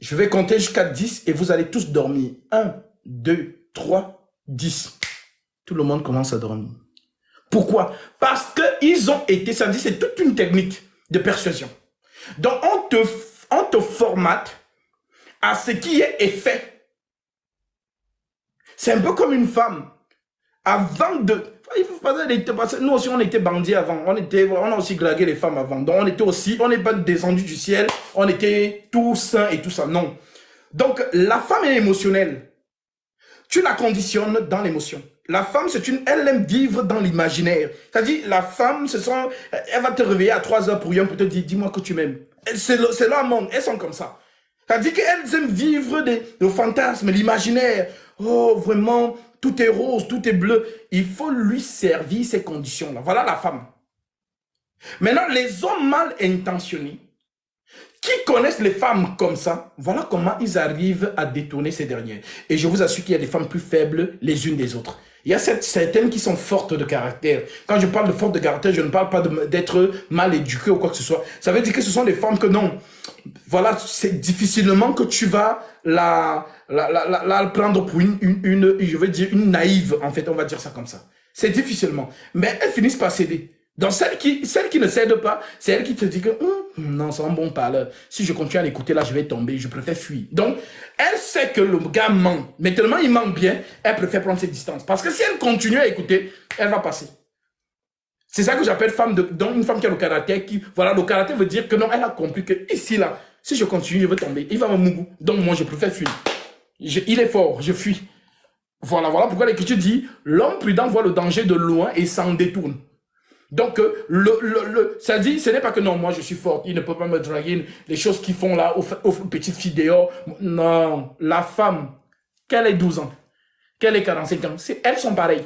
Je vais compter jusqu'à 10 et vous allez tous dormir. 1, 2, 3, 10. Tout le monde commence à dormir. Pourquoi? Parce qu'ils ont été, ça dit, c'est toute une technique de persuasion. Donc, on te formate à ce qui est fait. C'est un peu comme une femme. Avant de... Il faut pas nous aussi, on était bandits avant. On a aussi dragué les femmes avant. Donc, on n'est pas descendu du ciel. On était tout sains et tout ça. Non. Donc, la femme est émotionnelle. Tu la conditionnes dans l'émotion. La femme, elle aime vivre dans l'imaginaire. C'est-à-dire, la femme, elle va te réveiller à 3 heures pour rien pour te dire, dis-moi que tu m'aimes. C'est leur monde. Elles sont comme ça. C'est-à-dire qu'elles aiment vivre le fantasme, l'imaginaire. Oh, vraiment, tout est rose, tout est bleu. Il faut lui servir ces conditions-là. Voilà la femme. Maintenant, les hommes mal intentionnés, qui connaissent les femmes comme ça, voilà comment ils arrivent à détourner ces dernières. Et je vous assure qu'il y a des femmes plus faibles les unes des autres. Il y a certaines qui sont fortes de caractère. Quand je parle de forte de caractère, je ne parle pas d'être mal éduquées ou quoi que ce soit. Ça veut dire que ce sont des femmes que non. Voilà, c'est difficilement que tu vas la prendre pour je veux dire, une naïve, en fait, on va dire ça comme ça. C'est difficilement. Mais elles finissent par céder. Donc, celle qui ne cède pas, c'est elle qui te dit que non, c'est un bon parleur. Si je continue à l'écouter, là, je vais tomber. Je préfère fuir. Donc, elle sait que le gars ment. Mais tellement il ment bien, elle préfère prendre ses distances. Parce que si elle continue à écouter, elle va passer. C'est ça que j'appelle donc une femme qui a le caractère. Voilà, le caractère veut dire que non, elle a compris que ici, là, si je continue, je vais tomber. Il va me mouiller. Donc, moi, je préfère fuir. Il est fort, je fuis. Voilà pourquoi l'Écriture dit l'homme prudent voit le danger de loin et s'en détourne. Donc, ça dit, ce n'est pas que non, moi je suis forte, il ne peut pas me draguer, les choses qu'ils font là, aux petites filles dehors. Non, la femme, qu'elle ait 12 ans, qu'elle ait 45 ans, elles sont pareilles.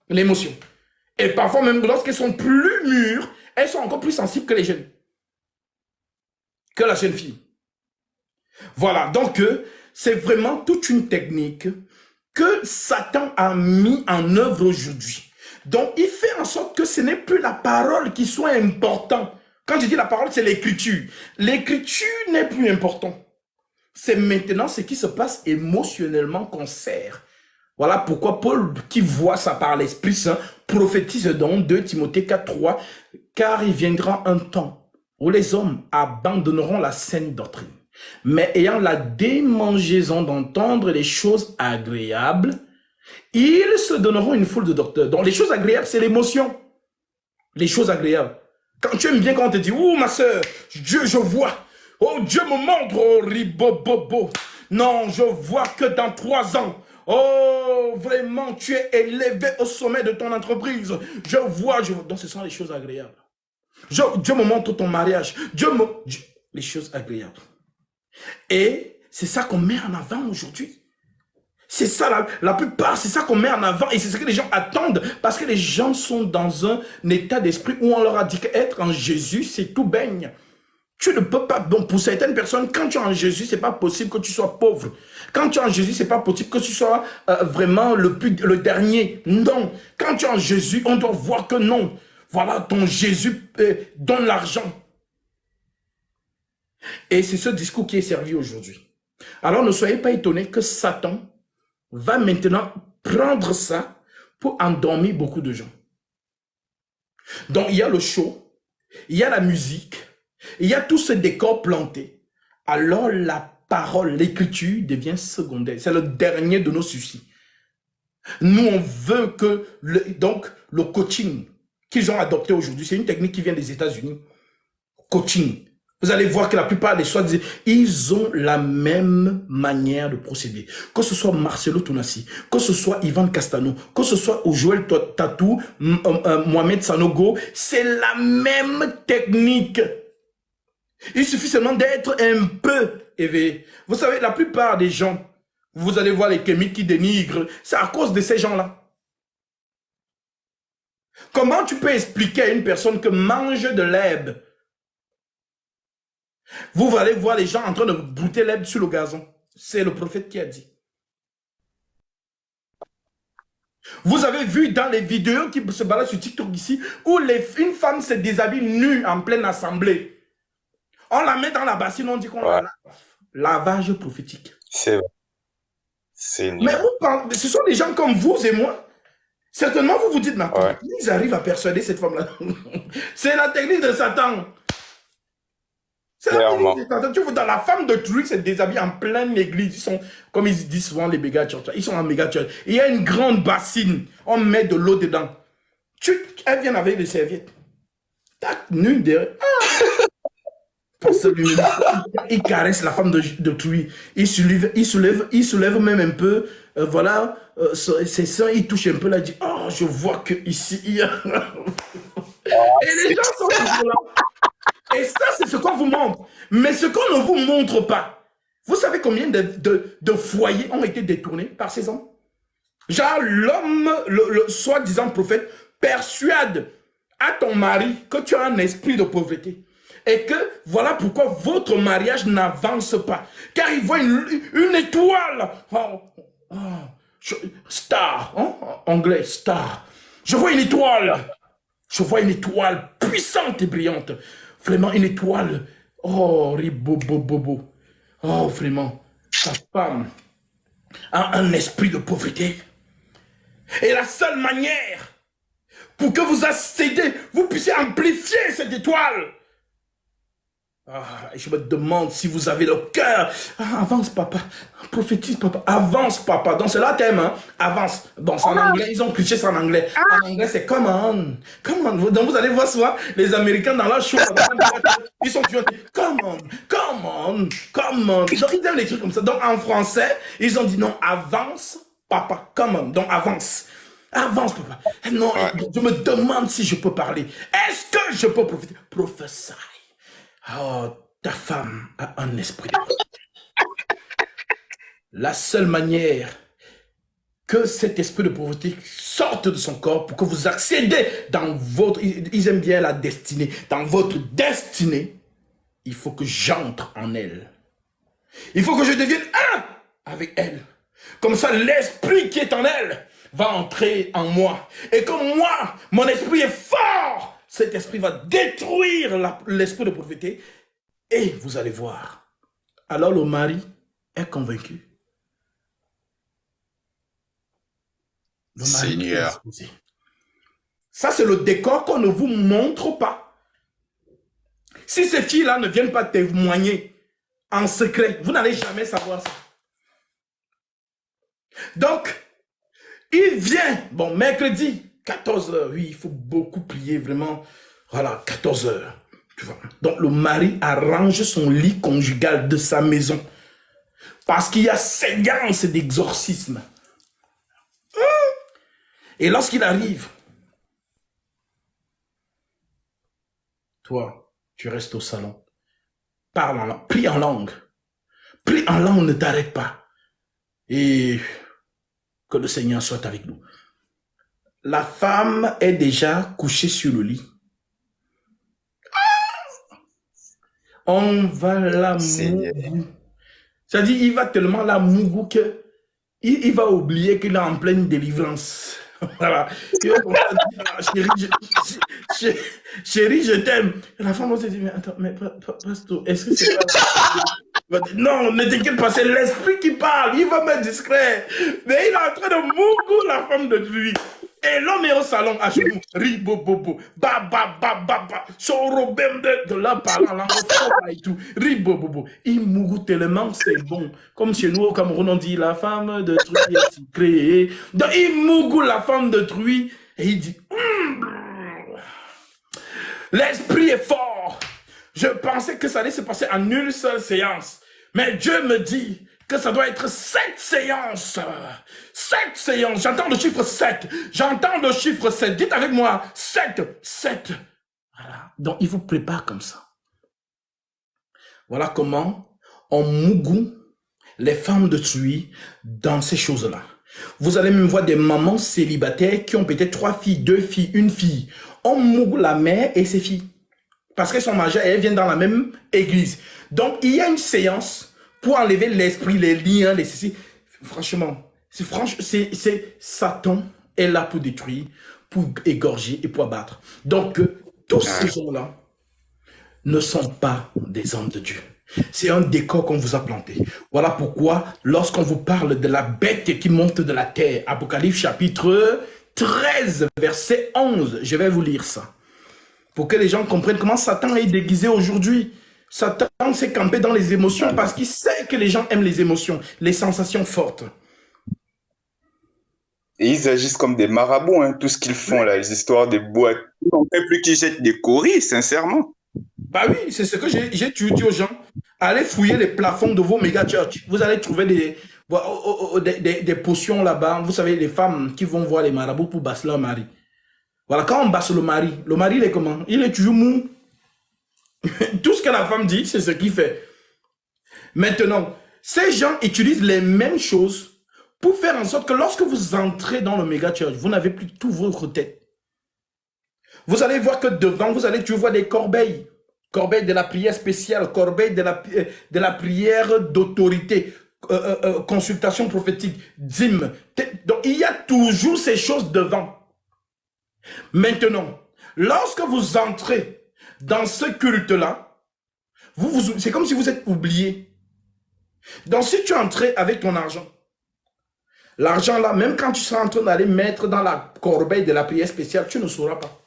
L'émotion. Et parfois même lorsqu'elles sont plus mûres, elles sont encore plus sensibles que les jeunes. Que la jeune fille. Voilà, donc c'est vraiment toute une technique que Satan a mis en œuvre aujourd'hui. Donc, il fait en sorte que ce n'est plus la parole qui soit importante. Quand je dis la parole, c'est l'écriture. L'écriture n'est plus importante. C'est maintenant ce qui se passe émotionnellement qu'on sert. Voilà pourquoi Paul, qui voit ça par l'Esprit Saint, prophétise dans 2 Timothée 4, 3, car il viendra un temps où les hommes abandonneront la saine doctrine, mais ayant la démangeaison d'entendre les choses agréables, ils se donneront une foule de docteurs. Donc, les choses agréables, c'est l'émotion. Les choses agréables. Quand tu aimes bien, quand on te dit, oh, ma soeur, Dieu, je vois. Oh, Dieu me montre, oh, ribobobo. Non, je vois que dans 3 ans, oh, vraiment, tu es élevé au sommet de ton entreprise. Je vois. Donc, ce sont les choses agréables. Dieu me montre ton mariage. Les choses agréables. Et c'est ça qu'on met en avant aujourd'hui. C'est ça, la plupart, c'est ça qu'on met en avant et c'est ce que les gens attendent parce que les gens sont dans un état d'esprit où on leur a dit qu'être en Jésus, c'est tout baigne. Tu ne peux pas, donc pour certaines personnes, quand tu es en Jésus, c'est pas possible que tu sois pauvre. Quand tu es en Jésus, c'est pas possible que tu sois vraiment le dernier. Non. Quand tu es en Jésus, on doit voir que non. Voilà, ton Jésus donne l'argent. Et c'est ce discours qui est servi aujourd'hui. Alors ne soyez pas étonnés que Satan va maintenant prendre ça pour endormir beaucoup de gens. Donc il y a le show, il y a la musique, il y a tout ce décor planté. Alors la parole, l'écriture devient secondaire. C'est le dernier de nos soucis. Nous, on veut que donc le coaching qu'ils ont adopté aujourd'hui, c'est une technique qui vient des États-Unis. Coaching. Vous allez voir que la plupart des choix, ils ont la même manière de procéder. Que ce soit Marcelo Tounassi, que ce soit Ivan Castano, que ce soit Joël Tatou, Mohamed Sanogo, c'est la même technique. Il suffit seulement d'être un peu éveillé. Vous savez, la plupart des gens, vous allez voir les kémiques qui dénigrent, c'est à cause de ces gens-là. Comment tu peux expliquer à une personne que mange de l'herbe? Vous allez voir les gens en train de brouter l'herbe sur le gazon. C'est le prophète qui a dit. Vous avez vu dans les vidéos qui se baladent sur TikTok ici, où une femme se déshabille nue en pleine assemblée. On la met dans la bassine, on dit qu'on la lave. Lavage prophétique. C'est vrai. C'est nul. Mais ce sont des gens comme vous et moi. Certainement, vous vous dites, mais Ouais. ils arrivent à persuader cette femme-là. C'est la technique de Satan. C'est la technique de Satan. Tu vois, dans la femme de truc, c'est déshabillé en pleine église. Ils sont, comme ils disent souvent, les méga church. Ils sont en méga church. Il y a une grande bassine. On met de l'eau dedans. Elle vient avec des serviettes. Tac, nue derrière. Il caresse la femme de Truy. Il soulève même un peu, voilà, ses seins, il touche un peu là, il dit, oh, je vois que ici, il y a... Et les gens sont toujours là. Et ça, c'est ce qu'on vous montre. Mais ce qu'on ne vous montre pas, vous savez combien de foyers ont été détournés par ces hommes? Genre, l'homme, le soi-disant prophète, persuade à ton mari que tu as un esprit de pauvreté. Et que voilà pourquoi votre mariage n'avance pas. Car il voit une étoile. Star, hein? En anglais, star. Je vois une étoile. Je vois une étoile puissante et brillante. Vraiment, une étoile. Oh, ribobobobo. Oh, vraiment. Ta femme a un esprit de pauvreté. Et la seule manière pour que vous accédez, vous puissiez amplifier cette étoile. Je me demande si vous avez le cœur. Avance, papa. Prophétise, papa. Avance, papa. Donc, c'est là thème, hein. Avance. Bon, c'est en anglais. Ils ont cliché ça en anglais. En anglais, c'est come on. Come on. Donc, vous allez voir souvent les Américains dans leur show. Ils sont toujours come on. Come on. Come on. Donc, ils aiment les trucs comme ça. Donc, en français, ils ont dit non, avance, papa. Come on. Donc, avance. Avance, papa. Non, je me demande si je peux parler. Est-ce que je peux prophétiser? Prophesy. Oh, ta femme a un esprit. La seule manière que cet esprit de pauvreté sorte de son corps pour que vous accédez dans votre... Ils aiment bien la destinée. Dans votre destinée, il faut que j'entre en elle. Il faut que je devienne un avec elle. Comme ça, l'esprit qui est en elle va entrer en moi. Et comme moi, mon esprit est fort, cet esprit va détruire l'esprit de pauvreté et vous allez voir. Alors le mari est convaincu. Le mari Seigneur. est exposé. Ça, c'est le décor qu'on ne vous montre pas. Si ces filles-là ne viennent pas témoigner en secret, vous n'allez jamais savoir ça. Donc, il vient, bon, mercredi, 14h, oui, il faut beaucoup prier, vraiment. Voilà, 14h. Tu vois. Donc, le mari arrange son lit conjugal de sa maison. Parce qu'il y a séance d'exorcisme. Et lorsqu'il arrive, toi, tu restes au salon. Parle en langue, prie en langue. Prie en langue, ne t'arrête pas. Et que le Seigneur soit avec nous. La femme est déjà couchée sur le lit. On va la Seigneur. mougou. C'est-à-dire, il va tellement la mougou que il va oublier qu'il est en pleine délivrance. Voilà. Il va commencer à dire, ah, chérie, je t'aime. Et la femme va se dire, mais attends, mais pasteur, est-ce que c'est pas il va dire, non, ne t'inquiète pas, c'est l'esprit qui parle, il va mettre discret. Mais il est en train de mougou la femme de lui. Et l'homme est au salon, à genoux, ribobobo, ba ba ba ba ba, sorobem de là parlant, langue fort et tout, ribobobo. Il mougou tellement, c'est bon. Comme chez nous au Cameroun, on dit la femme de truie est créée. Donc il mougou la femme de truie et il dit, l'esprit est fort. Je pensais que ça allait se passer en une seule séance. Mais Dieu me dit que ça doit être 7 séances. 7 séances. J'entends le chiffre 7. J'entends le chiffre 7. Dites avec moi, 7, 7. Voilà. Donc, il vous prépare comme ça. Voilà comment on mougou les femmes de truie dans ces choses-là. Vous allez même voir des mamans célibataires qui ont peut-être 3 filles, 2 filles, 1 fille. On mougou la mère et ses filles. Parce qu'elles sont majeures et elles viennent dans la même église. Donc, il y a une séance pour enlever l'esprit, les liens, les ceci. Franchement, c'est Satan est là pour détruire, pour égorger et pour abattre. Donc, tous ces gens-là ne sont pas des hommes de Dieu. C'est un décor qu'on vous a planté. Voilà pourquoi, lorsqu'on vous parle de la bête qui monte de la terre, Apocalypse chapitre 13, verset 11, je vais vous lire ça. Pour que les gens comprennent comment Satan est déguisé aujourd'hui. Satan s'est campé dans les émotions parce qu'il sait que les gens aiment les émotions, les sensations fortes. Et ils agissent comme des marabouts, hein, tout ce qu'ils font là, les histoires de boîtes. On ne fait plus qu'ils jettent des coris, sincèrement. Bah oui, c'est ce que j'ai dit aux gens. Allez fouiller les plafonds de vos méga church. Vous allez trouver des potions là-bas. Vous savez, les femmes qui vont voir les marabouts pour basser leur mari. Voilà, quand on basse le mari il est comment? Il est toujours mou. Tout ce que la femme dit, c'est ce qu'il fait. Maintenant, ces gens utilisent les mêmes choses pour faire en sorte que lorsque vous entrez dans le méga church, vous n'avez plus tout votre tête. Vous allez voir que devant, vous allez toujours voir des corbeilles. Corbeille de la prière spéciale, corbeille de la prière d'autorité, consultation prophétique, dîme. Donc, il y a toujours ces choses devant. Maintenant, lorsque vous entrez dans ce culte-là, c'est comme si vous êtes oublié. Donc, si tu entrais avec ton argent, l'argent là, même quand tu seras en train d'aller mettre dans la corbeille de la prière spéciale, tu ne sauras pas.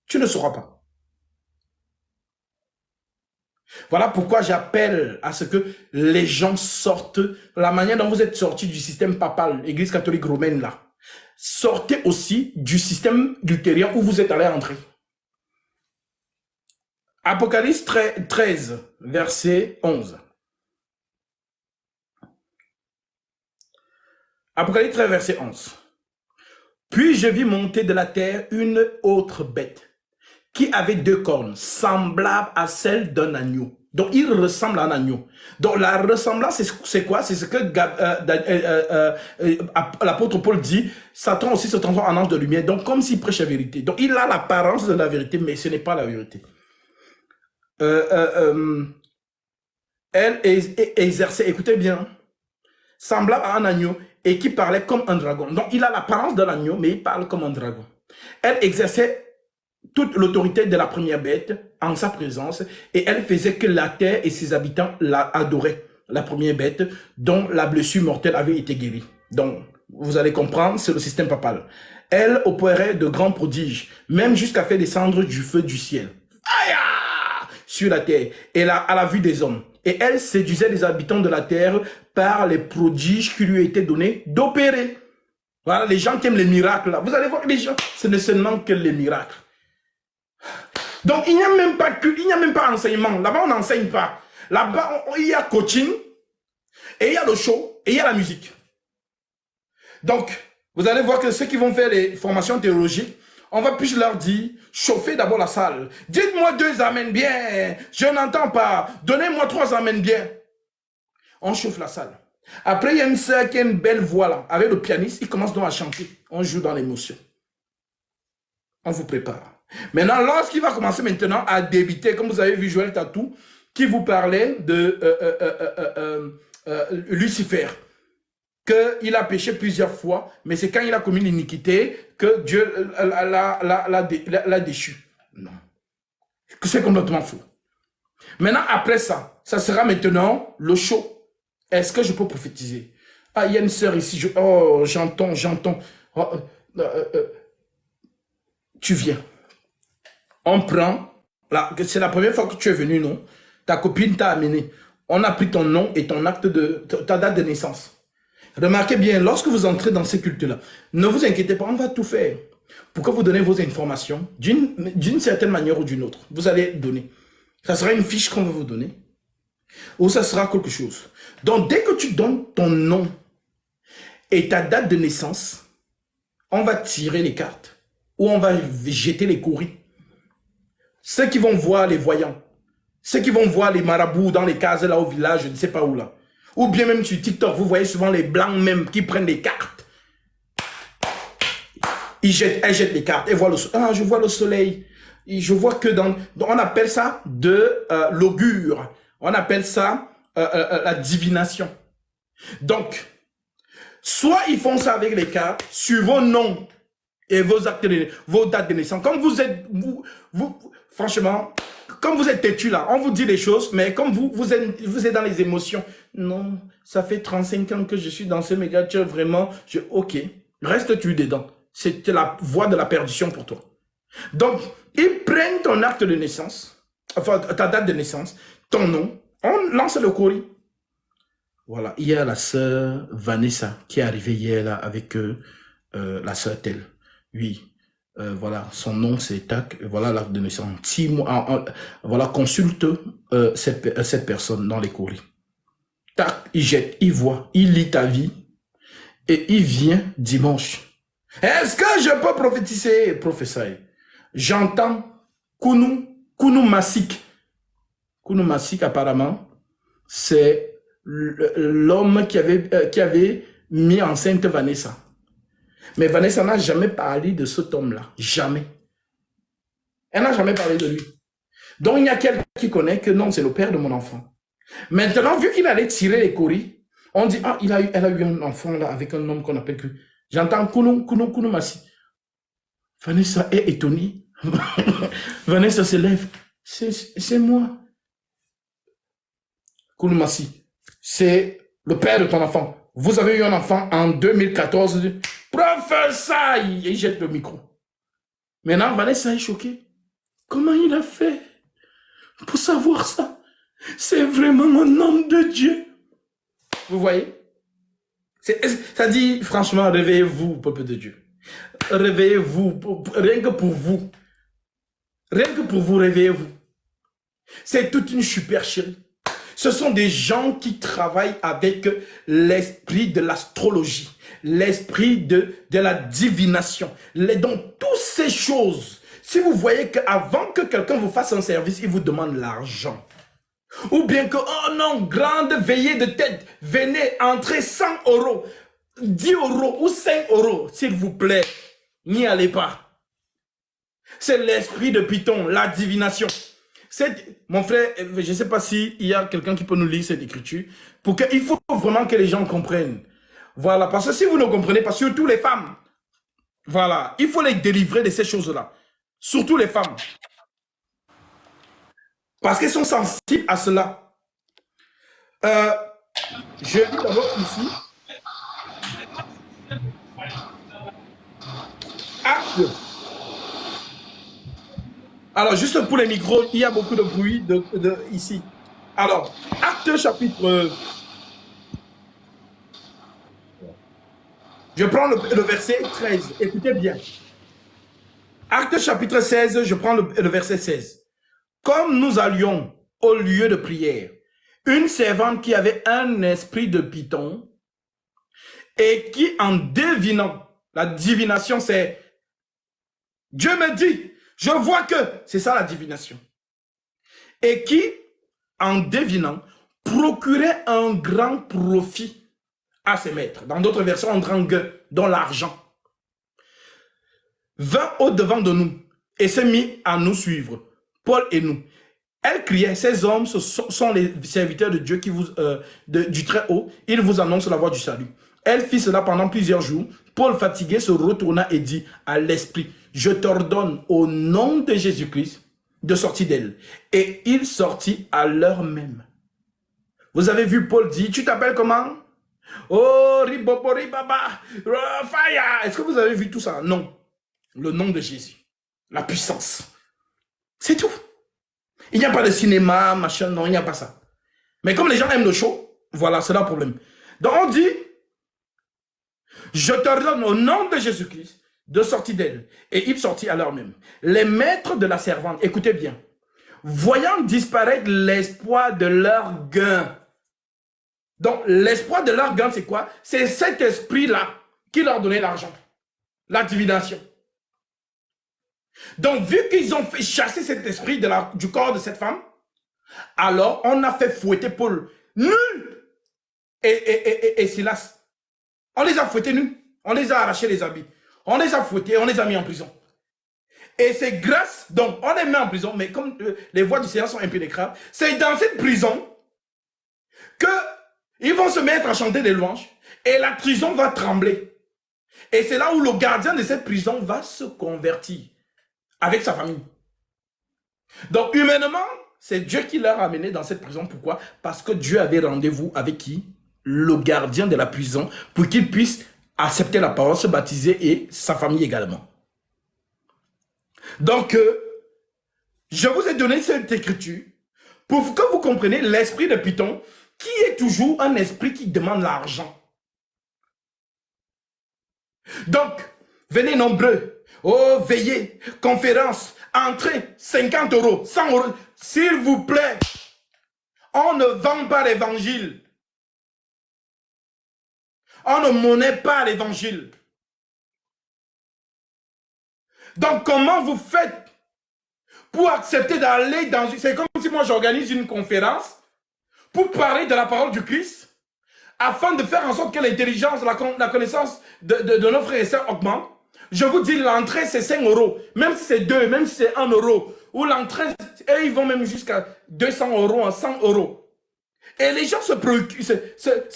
Tu ne sauras pas. Voilà pourquoi j'appelle à ce que les gens sortent, la manière dont vous êtes sortis du système papal, Église catholique romaine là. Sortez aussi du système luthérien où vous êtes allé entrer. Apocalypse 13, verset 11. Apocalypse 13, verset 11. Puis je vis monter de la terre une autre bête qui avait 2 cornes, semblables à celles d'un agneau. Donc, il ressemble à un agneau. Donc, la ressemblance, c'est quoi? C'est ce que l'apôtre Paul dit. Satan aussi se transforme en ange de lumière. Donc, comme s'il prêche la vérité. Donc, il a l'apparence de la vérité, mais ce n'est pas la vérité. Elle exerçait, écoutez bien, semblable à un agneau et qui parlait comme un dragon. Donc, il a l'apparence d'un agneau, mais il parle comme un dragon. Elle exerçait toute l'autorité de la première bête en sa présence et elle faisait que la terre et ses habitants adoraient la première bête dont la blessure mortelle avait été guérie. Donc, vous allez comprendre, c'est le système papal. Elle opérait de grands prodiges, même jusqu'à faire descendre du feu du ciel. Aïe! Sur la terre et à la vue des hommes. Et elle séduisait les habitants de la terre par les prodiges qui lui étaient donnés d'opérer. Voilà, les gens qui aiment les miracles là. Vous allez voir, les gens, ce n'est seulement que les miracles. Donc, il n'y a même pas enseignement. Là-bas, on n'enseigne pas. Là-bas, il y a coaching, et il y a le show, et il y a la musique. Donc, vous allez voir que ceux qui vont faire les formations théologiques, on va plus leur dire, chauffez d'abord la salle. Dites-moi 2 amens bien. Je n'entends pas. Donnez-moi 3 amens bien. On chauffe la salle. Après, il y a une sœur qui a une belle voix là, avec le pianiste. Il commence donc à chanter. On joue dans l'émotion. On vous prépare. Maintenant, lorsqu'il va commencer maintenant à débiter, comme vous avez vu Joël Tatou, qui vous parlait de Lucifer, qu'il a péché plusieurs fois, mais c'est quand il a commis l'iniquité que Dieu l'a déchu. Non. C'est complètement faux. Maintenant, après ça, ça sera maintenant le show. Est-ce que je peux prophétiser? Ah, il y a une sœur ici. Oh, j'entends. Oh, tu viens. On prend. C'est la première fois que tu es venu, non? Ta copine t'a amené. On a pris ton nom et ton acte ta date de naissance. Remarquez bien, lorsque vous entrez dans ces cultes-là, ne vous inquiétez pas, on va tout faire pour que vous donnez vos informations d'une certaine manière ou d'une autre. Vous allez donner. Ça sera une fiche qu'on va vous donner ou ça sera quelque chose. Donc, dès que tu donnes ton nom et ta date de naissance, on va tirer les cartes ou on va jeter les courriers. Ceux qui vont voir les voyants, ceux qui vont voir les marabouts dans les cases là au village, je ne sais pas où là. Ou bien même sur TikTok, vous voyez souvent les blancs même qui prennent des cartes. Elles jettent les cartes et voient le soleil. Ah, je vois le soleil. Et je vois que on appelle ça de l'augure. On appelle ça la divination. Donc, soit ils font ça avec les cartes sur vos noms et vos dates de naissance. Comme vous êtes, franchement, comme vous êtes têtu là, on vous dit des choses, mais comme vous êtes dans les émotions. Non, ça fait 35 ans que je suis dans ce méga vraiment. Ok, reste-tu dedans. C'était la voie de la perdition pour toi. Donc, ils prennent ton acte de naissance, enfin ta date de naissance, ton nom, on lance le courrier. Voilà, il y a la sœur Vanessa qui est arrivée hier là avec la sœur Tel. Oui. Voilà, son nom c'est tac, voilà l'acte de naissance. 6 mois, voilà, consulte cette personne dans les courriers. Tac, il jette, il voit, il lit ta vie et il vient dimanche. Est-ce que je peux prophétiser, professeur? J'entends Kounou Massik. Kounou Massik, apparemment, c'est l'homme qui avait mis enceinte Vanessa. Mais Vanessa n'a jamais parlé de cet homme-là. Jamais. Elle n'a jamais parlé de lui. Donc, il y a quelqu'un qui connaît que non, c'est le père de mon enfant. Maintenant, vu qu'il allait tirer les courriers, on dit, ah, elle a eu un enfant là avec un homme qu'on appelle que... J'entends Kounou Massi. Vanessa est étonnée. Vanessa se lève. C'est moi. Kounou Massi, c'est le père de ton enfant. Vous avez eu un enfant en 2014. Professeur, il jette le micro. Maintenant, Vanessa est choquée. Comment il a fait pour savoir ça? C'est vraiment un homme de Dieu. Vous voyez? Ça dit, franchement, réveillez-vous, peuple de Dieu. Réveillez-vous, rien que pour vous. Rien que pour vous, réveillez-vous. C'est toute une supercherie. Ce sont des gens qui travaillent avec l'esprit de l'astrologie, l'esprit de la divination. Donc, toutes ces choses, si vous voyez qu'avant que quelqu'un vous fasse un service, il vous demande l'argent. Ou bien que, oh non, grande veillée de tête, venez entrer 100 €, 10 € ou 5 €, s'il vous plaît, n'y allez pas. C'est l'esprit de Python, la divination. Mon frère, je ne sais pas s'il y a quelqu'un qui peut nous lire cette écriture, pour qu'il faut vraiment que les gens comprennent. Voilà, parce que si vous ne comprenez pas, surtout les femmes, voilà, il faut les délivrer de ces choses-là. Surtout les femmes. Parce qu'elles sont sensibles à cela. Je lis d'abord ici. Acte. Alors, juste pour les micros, il y a beaucoup de bruit ici. Alors, Acte chapitre... Je prends le verset 13. Écoutez bien. Acte chapitre 16, je prends le verset 16. Comme nous allions au lieu de prière, une servante qui avait un esprit de Python et qui, en devinant, la divination, c'est Dieu me dit, je vois que, c'est ça la divination. Et qui, en devinant, procurait un grand profit à ses maîtres. Dans d'autres versions, un grand gain, dont l'argent. Vint au devant de nous et s'est mis à nous suivre, Paul et nous. Elle criait, ces hommes sont les serviteurs de Dieu du Très-Haut, ils vous annoncent la voie du salut. Elle fit cela pendant plusieurs jours. Paul, fatigué, se retourna et dit à l'esprit, je t'ordonne au nom de Jésus-Christ de sortir d'elle. Et il sortit à l'heure même. Vous avez vu Paul dire, tu t'appelles comment? Oh, ribopori baba, fire. Est-ce que vous avez vu tout ça? Non. Le nom de Jésus. La puissance. C'est tout. Il n'y a pas de cinéma, machin, non, il n'y a pas ça. Mais comme les gens aiment le show, voilà, c'est là le problème. Donc on dit, je t'ordonne au nom de Jésus-Christ de sortir d'elle. Et il sortit à l'heure même. Les maîtres de la servante, écoutez bien, voyant disparaître l'espoir de leur gain. Donc l'espoir de leur gain, c'est quoi? C'est cet esprit-là qui leur donnait l'argent. La divination. Donc, vu qu'ils ont fait chasser cet esprit du corps de cette femme, alors on a fait fouetter Paul nul et Silas. On les a fouettés nus. On les a arraché les habits. On les a fouettés, on les a mis en prison. Et c'est grâce, donc on les met en prison, mais comme les voies du Seigneur sont impénétrables, c'est dans cette prison qu'ils vont se mettre à chanter des louanges et la prison va trembler. Et c'est là où le gardien de cette prison va se convertir. Avec sa famille. Donc, humainement, c'est Dieu qui l'a ramené dans cette prison. Pourquoi? Parce que Dieu avait rendez-vous avec qui? Le gardien de la prison, pour qu'il puisse accepter la parole, se baptiser et sa famille également. Donc, je vous ai donné cette écriture pour que vous compreniez l'esprit de Python, qui est toujours un esprit qui demande l'argent. Donc, venez nombreux. Oh, veillez, conférence, entrée, 50 €, 100 €. S'il vous plaît, on ne vend pas l'évangile. On ne monnaie pas l'évangile. Donc, comment vous faites pour accepter d'aller dans... C'est comme si moi j'organise une conférence pour parler de la parole du Christ afin de faire en sorte que l'intelligence, la connaissance de nos frères et sœurs augmente. Je vous dis, l'entrée, c'est 5 €. Même si c'est 2, même si c'est 1 €. Ou l'entrée, et ils vont même jusqu'à 200 €, 100 €. Et les gens se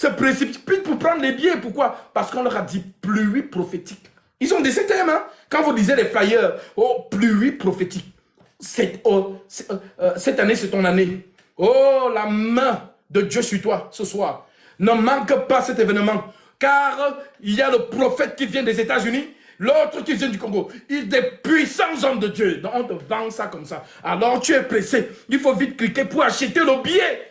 précipitent pour prendre les billets. Pourquoi? Parce qu'on leur a dit pluie prophétique. Ils ont des thèmes, hein? Quand vous lisez les flyers, oh, pluie prophétique. Cette année, c'est ton année. Oh, la main de Dieu sur toi ce soir. Ne manque pas cet événement. Car il y a le prophète qui vient des États-Unis. L'autre qui vient du Congo, il des puissants hommes de Dieu. Donc on te vend ça comme ça. Alors tu es pressé. Il faut vite cliquer pour acheter le billet.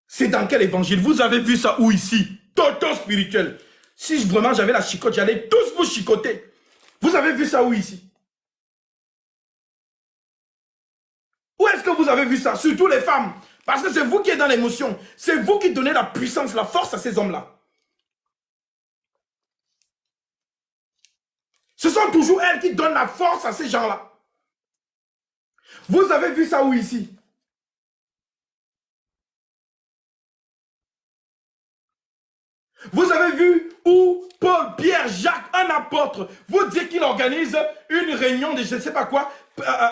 C'est dans quel évangile? Vous avez vu ça où ici? Toto spirituel. Si vraiment j'avais la chicote, j'allais tous vous chicoter. Vous avez vu ça où ici? Où est-ce que vous avez vu ça? Surtout les femmes. Parce que c'est vous qui êtes dans l'émotion. C'est vous qui donnez la puissance, la force à ces hommes-là. Ce sont toujours elles qui donnent la force à ces gens-là. Vous avez vu ça où ici? Vous avez vu où Paul, Pierre, Jacques, un apôtre, vous dit qu'il organise une réunion de je ne sais pas quoi,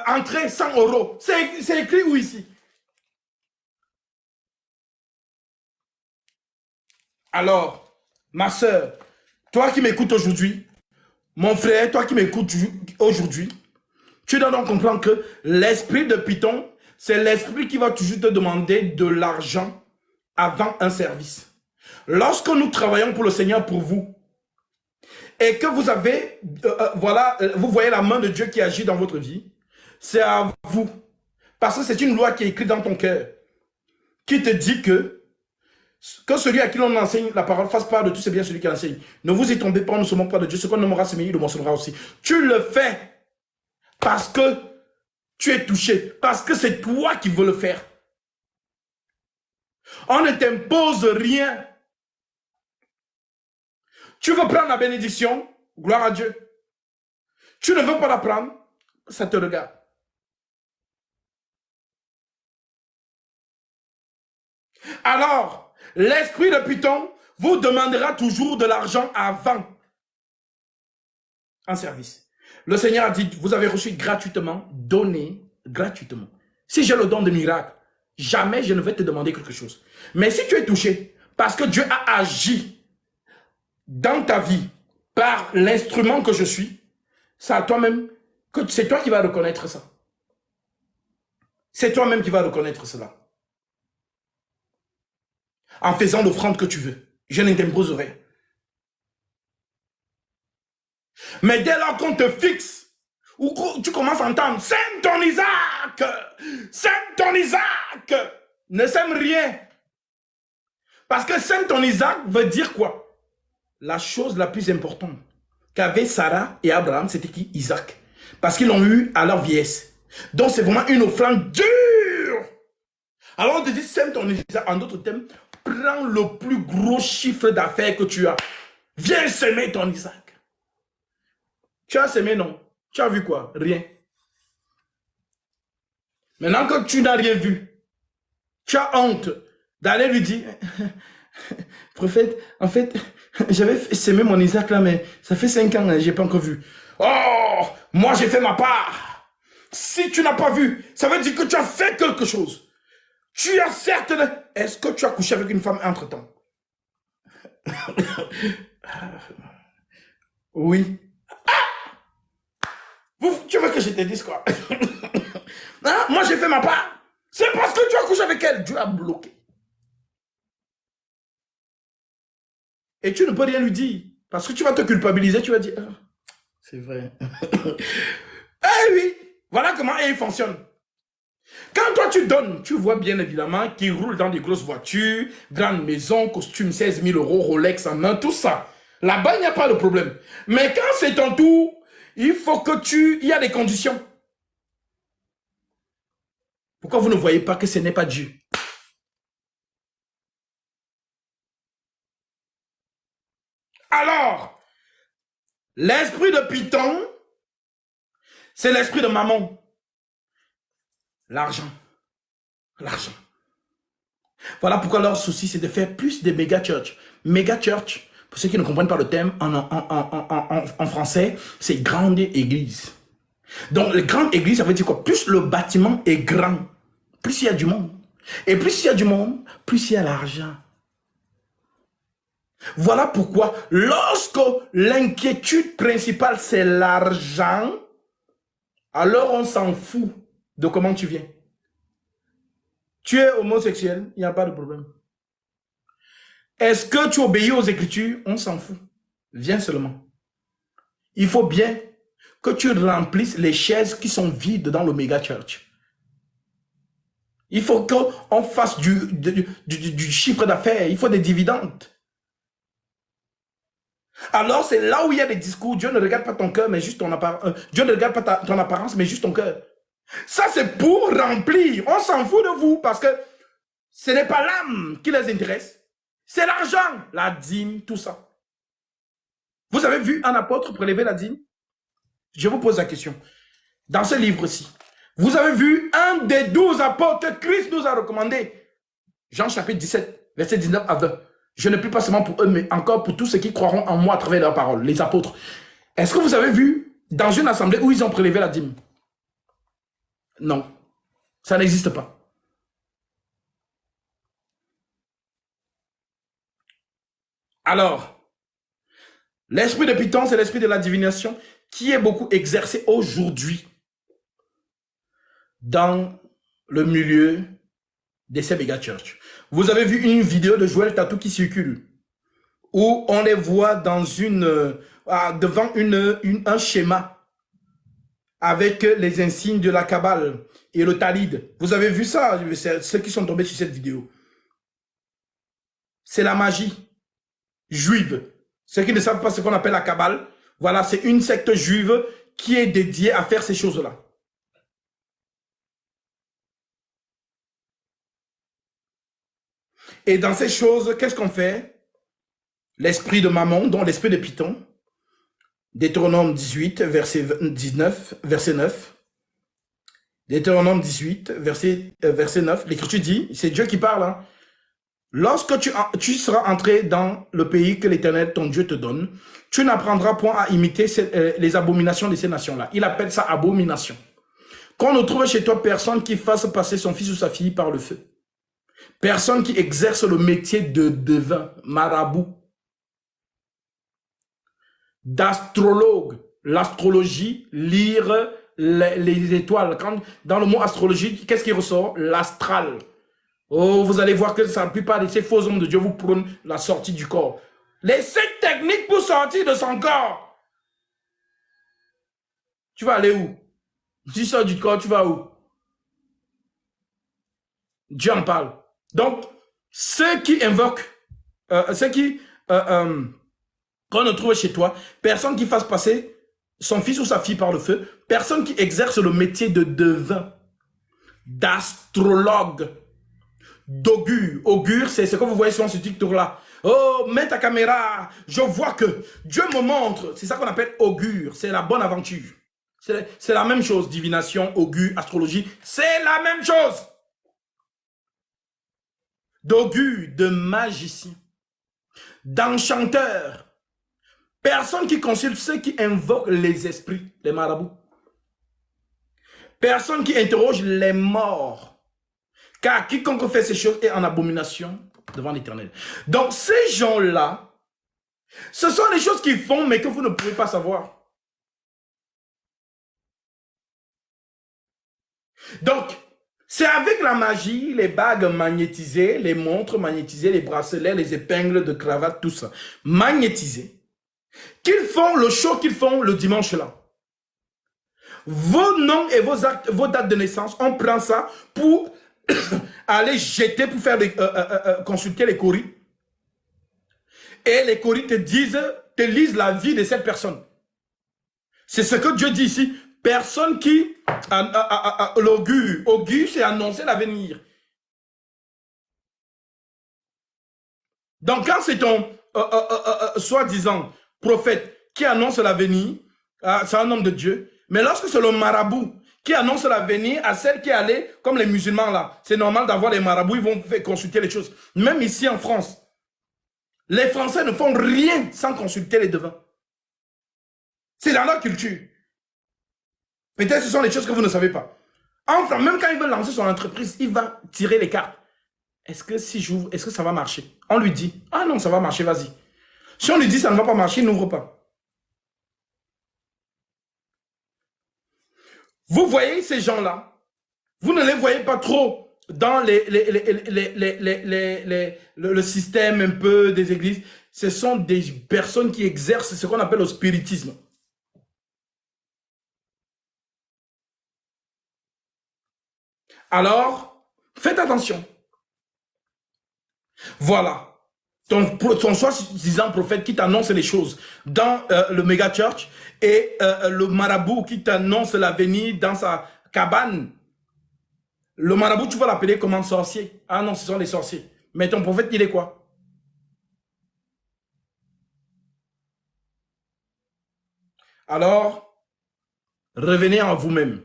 entrée 100 €. C'est écrit où ici? Alors, ma soeur, toi qui m'écoutes aujourd'hui, mon frère, toi qui m'écoutes aujourd'hui, tu dois donc comprendre que l'esprit de Python, c'est l'esprit qui va toujours te demander de l'argent avant un service. Lorsque nous travaillons pour le Seigneur, pour vous, et que vous avez, vous voyez la main de Dieu qui agit dans votre vie, c'est à vous. Parce que c'est une loi qui est écrite dans ton cœur, qui te dit que celui à qui l'on enseigne la parole fasse part de tout, c'est bien celui qui l'enseigne. Ne vous y tombez pas, on ne se moque pas de Dieu. Ce qu'on nommera semé, il le mentionnera aussi. Tu le fais parce que tu es touché, parce que c'est toi qui veux le faire. On ne t'impose rien. Tu veux prendre la bénédiction, gloire à Dieu. Tu ne veux pas la prendre, ça te regarde. Alors, l'esprit de Python vous demandera toujours de l'argent avant. en service. Le Seigneur a dit, vous avez reçu gratuitement, donnez gratuitement. Si j'ai le don de miracle, jamais je ne vais te demander quelque chose. Mais si tu es touché, parce que Dieu a agi dans ta vie par l'instrument que je suis, c'est à toi-même, que c'est toi qui vas reconnaître ça. C'est toi-même qui vas reconnaître cela. En faisant l'offrande que tu veux. Je ne t'imposerai. Mais dès lors qu'on te fixe, ou que tu commences à entendre, sème ton Isaac, sème ton Isaac, ne sème rien. Parce que sème ton Isaac veut dire quoi? La chose la plus importante qu'avaient Sarah et Abraham, c'était qui? Isaac. Parce qu'ils l'ont eu à leur vieillesse. Donc c'est vraiment une offrande dure. Alors on te dit, sème ton Isaac. En d'autres termes, prends le plus gros chiffre d'affaires que tu as. Viens semer ton Isaac. Tu as semé, non? Tu as vu quoi? Rien. Maintenant que tu n'as rien vu, tu as honte d'aller lui dire, prophète, en fait, j'avais semé mon Isaac là, mais ça fait 5 ans, je n'ai pas encore vu. Oh, moi j'ai fait ma part. Si tu n'as pas vu, ça veut dire que tu as fait quelque chose. Tu as certes... Est-ce que tu as couché avec une femme entre-temps? Oui. Tu veux que je te dise quoi? Hein? Moi, j'ai fait ma part. C'est parce que tu as couché avec elle. Dieu a bloqué. Et tu ne peux rien lui dire. Parce que tu vas te culpabiliser. Tu vas dire, ah, c'est vrai. Eh oui. Voilà comment il fonctionne. Quand toi tu donnes, tu vois bien évidemment qu'il roule dans des grosses voitures, grandes maisons, costume 16 000 euros, Rolex en main, tout ça. Là-bas, il n'y a pas de problème. Mais quand c'est ton tour, il faut que il y a des conditions. Pourquoi vous ne voyez pas que ce n'est pas Dieu? Alors, l'esprit de Python, c'est l'esprit de Mammon. L'argent. L'argent. Voilà pourquoi leur souci, c'est de faire plus de méga church. Méga church, pour ceux qui ne comprennent pas le thème en français, c'est grande église. Donc, les grandes églises, ça veut dire quoi? Plus le bâtiment est grand, plus il y a du monde. Et plus il y a du monde, plus il y a l'argent. Voilà pourquoi, lorsque l'inquiétude principale, c'est l'argent, alors on s'en fout de comment tu viens. Tu es homosexuel, il n'y a pas de problème. Est-ce que tu obéis aux Écritures? On s'en fout. Viens seulement. Il faut bien que tu remplisses les chaises qui sont vides dans le méga church. Il faut qu'on fasse du chiffre d'affaires. Il faut des dividendes. Alors, c'est là où il y a des discours. Dieu ne regarde pas ton cœur, mais juste ton apparence. Dieu ne regarde pas ton apparence, mais juste ton cœur. Ça, c'est pour remplir. On s'en fout de vous parce que ce n'est pas l'âme qui les intéresse. C'est l'argent, la dîme, tout ça. Vous avez vu un apôtre prélever la dîme? Je vous pose la question. Dans ce livre-ci, vous avez vu un des 12 apôtres que Christ nous a recommandé. Jean chapitre 17, verset 19 à 20. Je ne prie pas seulement pour eux, mais encore pour tous ceux qui croiront en moi à travers leur parole, les apôtres. Est-ce que vous avez vu dans une assemblée où ils ont prélevé la dîme? Non, ça n'existe pas. Alors, l'esprit de Python, c'est l'esprit de la divination qui est beaucoup exercé aujourd'hui dans le milieu de ces méga church. Vous avez vu une vidéo de Joël Tatou qui circule, où on les voit dans devant un schéma avec les insignes de la Kabbale et le Talid. Vous avez vu ça, ceux qui sont tombés sur cette vidéo. C'est la magie juive. Ceux qui ne savent pas ce qu'on appelle la Kabbale, voilà, c'est une secte juive qui est dédiée à faire ces choses-là. Et dans ces choses, qu'est-ce qu'on fait? L'esprit de Mammon, dont l'esprit de Python, Deutéronome 18, verset 19, verset 9. Deutéronome 18, verset 9. L'Écriture dit, c'est Dieu qui parle, hein. Lorsque tu seras entré dans le pays que l'Éternel, ton Dieu, te donne, tu n'apprendras point à imiter les abominations de ces nations-là. Il appelle ça abomination. Qu'on ne trouve chez toi personne qui fasse passer son fils ou sa fille par le feu. Personne qui exerce le métier de devin, marabout, d'astrologue. L'astrologie, lire les étoiles. Dans le mot astrologie, qu'est-ce qui ressort? L'astral. Oh, vous allez voir que la plupart de ces faux hommes de Dieu vous prônent la sortie du corps. Les 5 techniques pour sortir de son corps. Tu vas aller où? Tu sors du corps, tu vas où? Dieu en parle. Donc, ceux qui invoquent, qu'on ne trouve chez toi, personne qui fasse passer son fils ou sa fille par le feu, personne qui exerce le métier de devin, d'astrologue, d'augure. Augure, c'est ce que vous voyez sur ce TikTok-là. Oh, mets ta caméra, je vois que Dieu me montre. C'est ça qu'on appelle augure, c'est la bonne aventure. C'est la même chose, divination, augure, astrologie, c'est la même chose. D'augure, de magicien, d'enchanteur. Personne qui consulte ceux qui invoquent les esprits, les marabouts. Personne qui interroge les morts. Car quiconque fait ces choses est en abomination devant l'Éternel. Donc ces gens-là, ce sont les choses qu'ils font mais que vous ne pouvez pas savoir. Donc, c'est avec la magie, les bagues magnétisées, les montres magnétisées, les bracelets, les épingles de cravate, tout ça, magnétisées, qu'ils font le show qu'ils font le dimanche là. Vos noms et vos dates de naissance, on prend ça pour aller jeter, pour faire consulter les coris. Et les coris te lisent la vie de cette personne. C'est ce que Dieu dit ici. Personne qui l'augure. Augure, c'est annoncer l'avenir. Donc, quand c'est ton soi-disant prophète qui annonce l'avenir, c'est un homme de Dieu. Mais lorsque c'est le marabout qui annonce l'avenir à celle qui est allée, comme les musulmans là, c'est normal d'avoir les marabouts, ils vont faire consulter les choses. Même ici en France, les Français ne font rien sans consulter les devins. C'est dans leur culture. Peut-être ce sont les choses que vous ne savez pas. Enfin, même quand il veut lancer son entreprise, il va tirer les cartes. Est-ce que si j'ouvre, est-ce que ça va marcher? On lui dit, ah non, ça va marcher, vas-y. Si on lui dit ça ne va pas marcher, il n'ouvre pas. Vous voyez ces gens-là, vous ne les voyez pas trop dans le système un peu des églises. Ce sont des personnes qui exercent ce qu'on appelle le spiritisme. Alors, faites attention. Voilà. Ton soi-disant prophète qui t'annonce les choses dans le méga church et le marabout qui t'annonce l'avenir dans sa cabane. Le marabout, tu vas l'appeler comme un sorcier. Ah non, ce sont les sorciers. Mais ton prophète, il est quoi? Alors, revenez en vous-même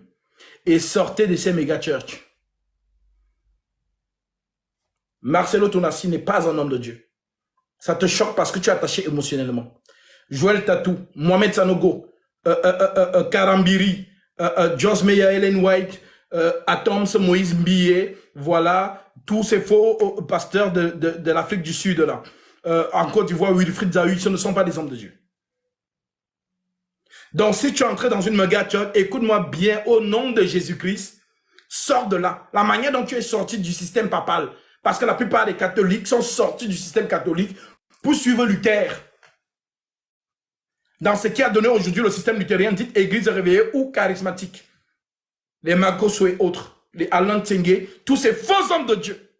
et sortez de ces méga church. Marcelo Tonassi n'est pas un homme de Dieu. Ça te choque parce que tu es attaché émotionnellement. Joël Tatou, Mohamed Sanogo, Karambiri, Joss Meyer, Ellen White, Atoms, Moïse Mbié, voilà, tous ces faux pasteurs de l'Afrique du Sud, là. En Côte d'Ivoire, Wilfried Zahu, ce ne sont pas des hommes de Dieu. Donc, si tu es entré dans une méga church, écoute-moi bien, au nom de Jésus-Christ, sors de là. La manière dont tu es sorti du système papal, parce que la plupart des catholiques sont sortis du système catholique pour suivre Luther. Dans ce qui a donné aujourd'hui le système luthérien, dit église réveillée ou charismatique. Les Magoso et autres, les Alan Tsenge, tous ces faux hommes de Dieu.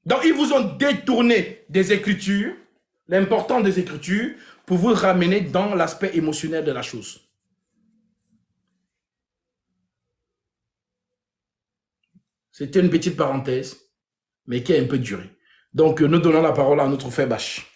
Donc, ils vous ont détourné des Écritures, l'important des Écritures, pour vous ramener dans l'aspect émotionnel de la chose. C'était une petite parenthèse, mais qui a un peu duré. Donc, nous donnons la parole à notre frère Bach.